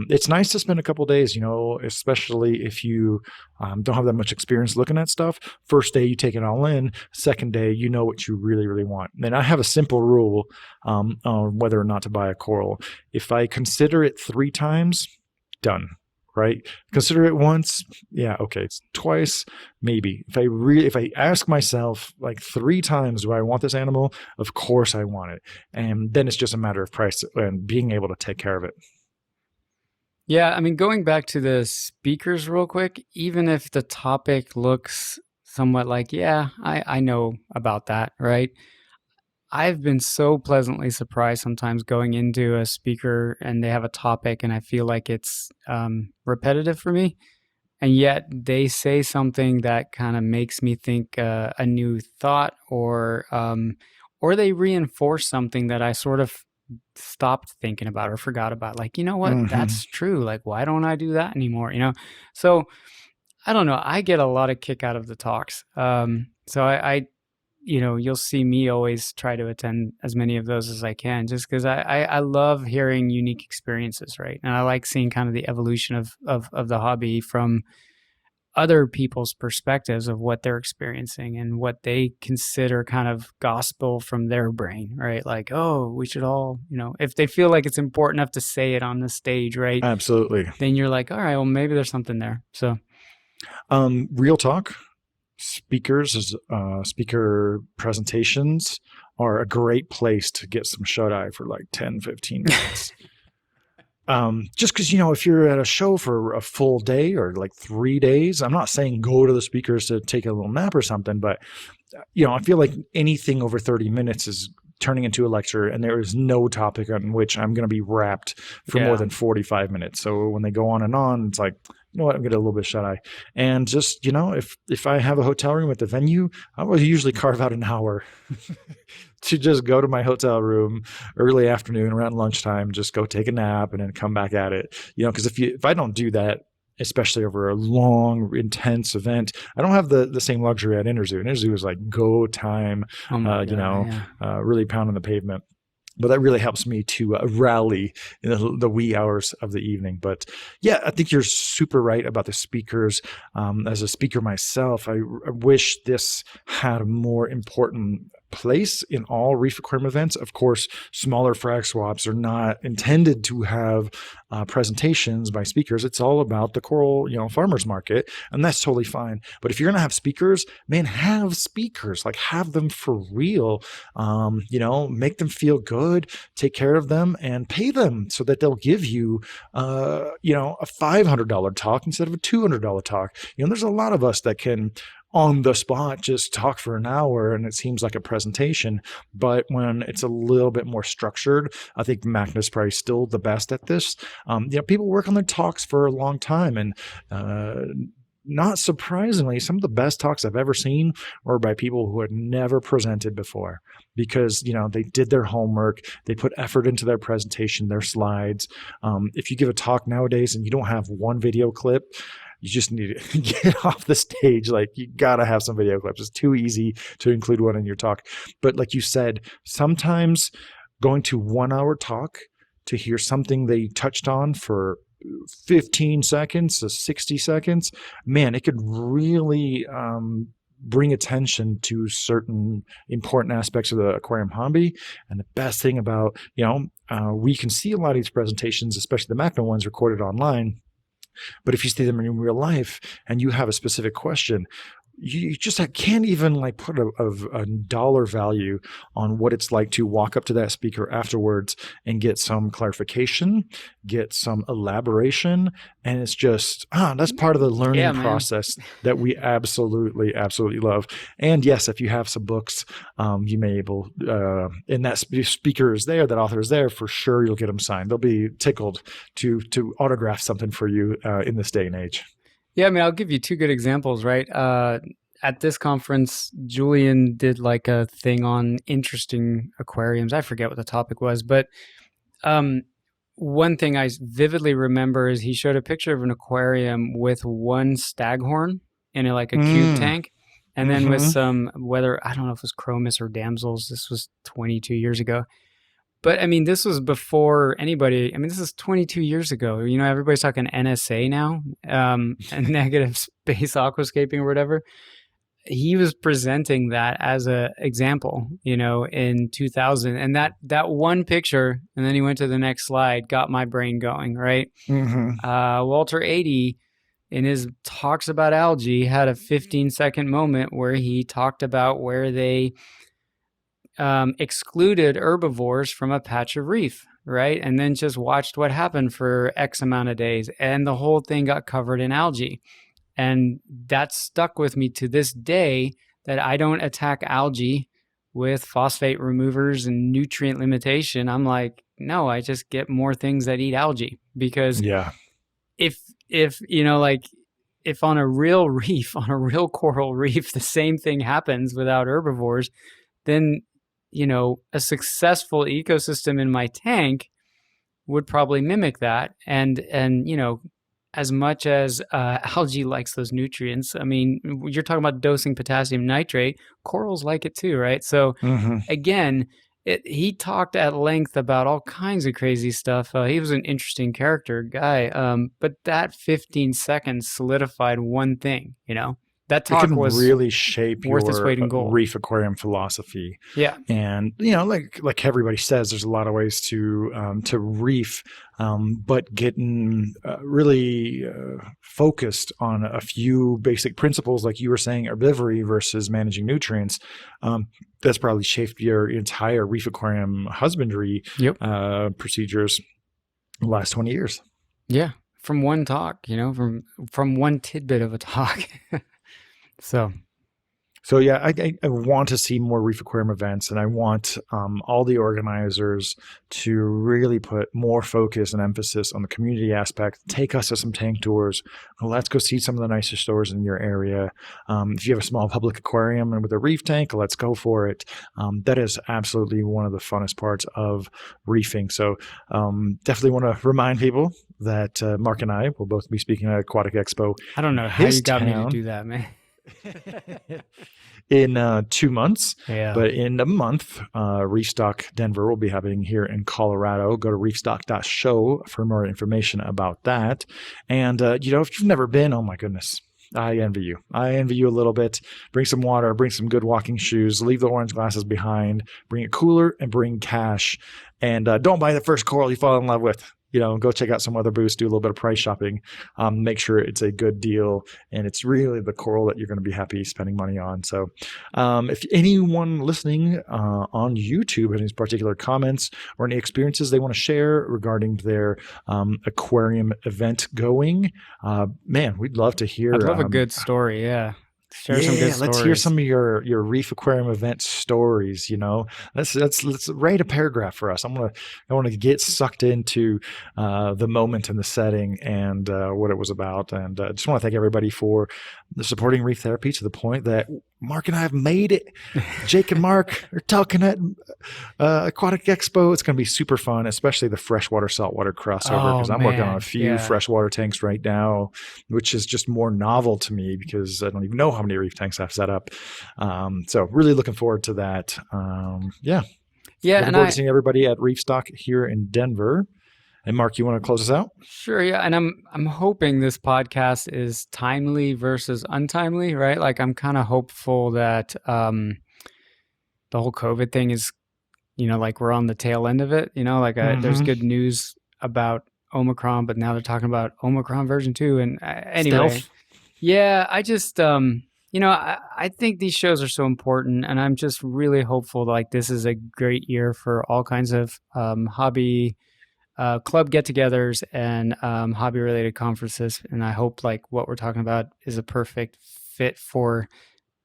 it's nice to spend a couple days, especially if you don't have that much experience looking at stuff. First day, you take it all in. Second day, you know what you really, really want. And I have a simple rule on whether or not to buy a coral. If I consider it 3 times, done, right? Consider it once, yeah, okay. It's twice, maybe. If I ask myself like 3 times, do I want this animal? Of course I want it. And then it's just a matter of price and being able to take care of it. Yeah, I mean, going back to the speakers real quick, even if the topic looks somewhat like, yeah, I know about that, right? I've been so pleasantly surprised sometimes going into a speaker and they have a topic and I feel like it's repetitive for me. and yet they say something that kind of makes me think a new thought, or they reinforce something that I sort of stopped thinking about or forgot about. Like, you know what? Hmm. That's true. Like, why don't I do that anymore? So I don't know. I get a lot of kick out of the talks. So you'll see me always try to attend as many of those as I can, just because I love hearing unique experiences, right? And I like seeing kind of the evolution of the hobby from other people's perspectives of what they're experiencing and what they consider kind of gospel from their brain, right? Like, oh, we should all, if they feel like it's important enough to say it on the stage, right? Absolutely. Then you're like, all right, well, maybe there's something there. So, Real talk. Speaker presentations are a great place to get some shut eye for like 10, 15 minutes. Just because, if you're at a show for a full day or like 3 days, I'm not saying go to the speakers to take a little nap or something, but, I feel like anything over 30 minutes is turning into a lecture, and there is no topic on which I'm going to be wrapped for more yeah. than 45 minutes. So when they go on, it's like, you know what, I'm getting a little bit shut eye. And just, if I have a hotel room at the venue, I will usually carve out an hour to just go to my hotel room early afternoon around lunchtime, just go take a nap and then come back at it. Because if I don't do that, especially over a long, intense event, I don't have the same luxury at Interzoo. Interzoo is like go time, Oh my God. Yeah. really pounding the pavement. But that really helps me to rally in the wee hours of the evening. But yeah, I think you're super right about the speakers. As a speaker myself, I wish this had a more important place in all Reef Aquarium events. Of course, smaller frag swaps are not intended to have presentations by speakers. It's all about the coral, farmers market, and that's totally fine. But if you're going to have speakers, man, have speakers. Like, have them for real. Make them feel good, take care of them, and pay them so that they'll give you, a $500 talk instead of a $200 talk. There's a lot of us that can on the spot just talk for an hour and it seems like a presentation. But when it's a little bit more structured, I think Magna's probably still the best at this. People work on their talks for a long time, and not surprisingly, some of the best talks I've ever seen were by people who had never presented before, because they did their homework, they put effort into their presentation, their slides. If you give a talk nowadays and you don't have one video clip, you just need to get off the stage. Like, you got to have some video clips. It's too easy to include one in your talk. But like you said, sometimes going to 1 hour talk to hear something they touched on for 15 seconds to 60 seconds, man, it could really bring attention to certain important aspects of the aquarium hobby. And the best thing about, we can see a lot of these presentations, especially the Magna ones, recorded online. But if you see them in real life and you have a specific question, you just can't even like put a dollar value on what it's like to walk up to that speaker afterwards and get some clarification, get some elaboration. And it's just, that's part of the learning process that we absolutely love. And yes, if you have some books, you may able, and that speaker is there, that author is there, for sure you'll get them signed. They'll be tickled to autograph something for you in this day and age. Yeah, I mean, I'll give you two good examples, right? At this conference, Julian did like a thing on interesting aquariums. I forget what the topic was, but one thing I vividly remember is he showed a picture of an aquarium with one staghorn in a cube tank, and then with some, whether, I don't know if it was chromis or damsels. This was 22 years ago. But I mean, this was before anybody. I mean, this is 22 years ago. Everybody's talking NSA now, and negative space aquascaping or whatever. He was presenting that as a example, in 2000, and that one picture, and then he went to the next slide, got my brain going, right? Walter 80, in his talks about algae, had a 15-second moment where he talked about where they excluded herbivores from a patch of reef, right? And then just watched what happened for X amount of days. And the whole thing got covered in algae. And that stuck with me to this day, that I don't attack algae with phosphate removers and nutrient limitation. I'm like, no, I just get more things that eat algae. Because if if on a real reef, on a real coral reef, the same thing happens without herbivores, then, a successful ecosystem in my tank would probably mimic that. And as much as algae likes those nutrients, I mean, you're talking about dosing potassium nitrate, corals like it too, right? So Mm-hmm. again, he talked at length about all kinds of crazy stuff. He was an interesting character guy, but that 15 seconds solidified one thing. That It talk can was really shape worth its your weight in gold. reef aquarium philosophy. Yeah, And like everybody says, there's a lot of ways to reef, but getting really focused on a few basic principles, like you were saying, herbivory versus managing nutrients. That's probably shaped your entire reef aquarium husbandry yep, procedures the last 20 years. yeah. From one talk, from one tidbit of a talk. So So yeah, I want to see more reef aquarium events, and I want all the organizers to really put more focus and emphasis on the community aspect. Take us to some tank tours. Let's go see some of the nicer stores in your area. If you have a small public aquarium and with a reef tank, let's go for it. That is absolutely one of the funnest parts of reefing. So definitely want to remind people that Mark and I will both be speaking at Aquatic Expo. I don't know how you got me to do that, man. In 2 months, Yeah. But in a month, Reefstock Denver will be happening here in Colorado. Go to reefstock.show for more information about that. And if you've never been, oh my goodness, I envy you. I envy you a little bit. Bring some water, bring some good walking shoes, leave the orange glasses behind, bring a cooler, and bring cash. And don't buy the first coral you fall in love with. Go check out some other booths, do a little bit of price shopping, make sure it's a good deal, and it's really the coral that you're going to be happy spending money on. So if anyone listening on YouTube has any particular comments or any experiences they want to share regarding their aquarium event going, man, we'd love to hear. I'd love a good story, yeah. Share some good stories. Let's hear some of your reef aquarium event stories. Let's write a paragraph for us. I want to get sucked into the moment and the setting and what it was about. And I just want to thank everybody for supporting Reef Therapy to the point that Mark and I have made it. Jake and Mark are talking at Aquatic Expo. It's going to be super fun, especially the freshwater saltwater crossover, because I'm working on a few freshwater tanks right now, which is just more novel to me because I don't even know how many reef tanks I've set up. So really looking forward to that. Yeah. Looking forward to seeing everybody at Reefstock here in Denver. And Mark, you want to close us out? Sure, yeah. And I'm hoping this podcast is timely versus untimely, right? Like I'm kind of hopeful that the whole COVID thing is, like we're on the tail end of it. There's good news about Omicron, but now they're talking about Omicron version 2. And anyway, Stealth. Yeah, I just I think these shows are so important, and I'm just really hopeful like this is a great year for all kinds of hobby club get-togethers and hobby-related conferences. And I hope like what we're talking about is a perfect fit for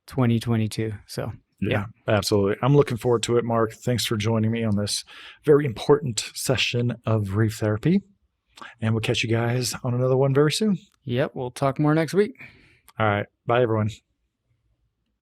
2022. So yeah, absolutely. I'm looking forward to it, Mark. Thanks for joining me on this very important session of Reef Therapy. And we'll catch you guys on another one very soon. Yep, we'll talk more next week. All right. Bye, everyone.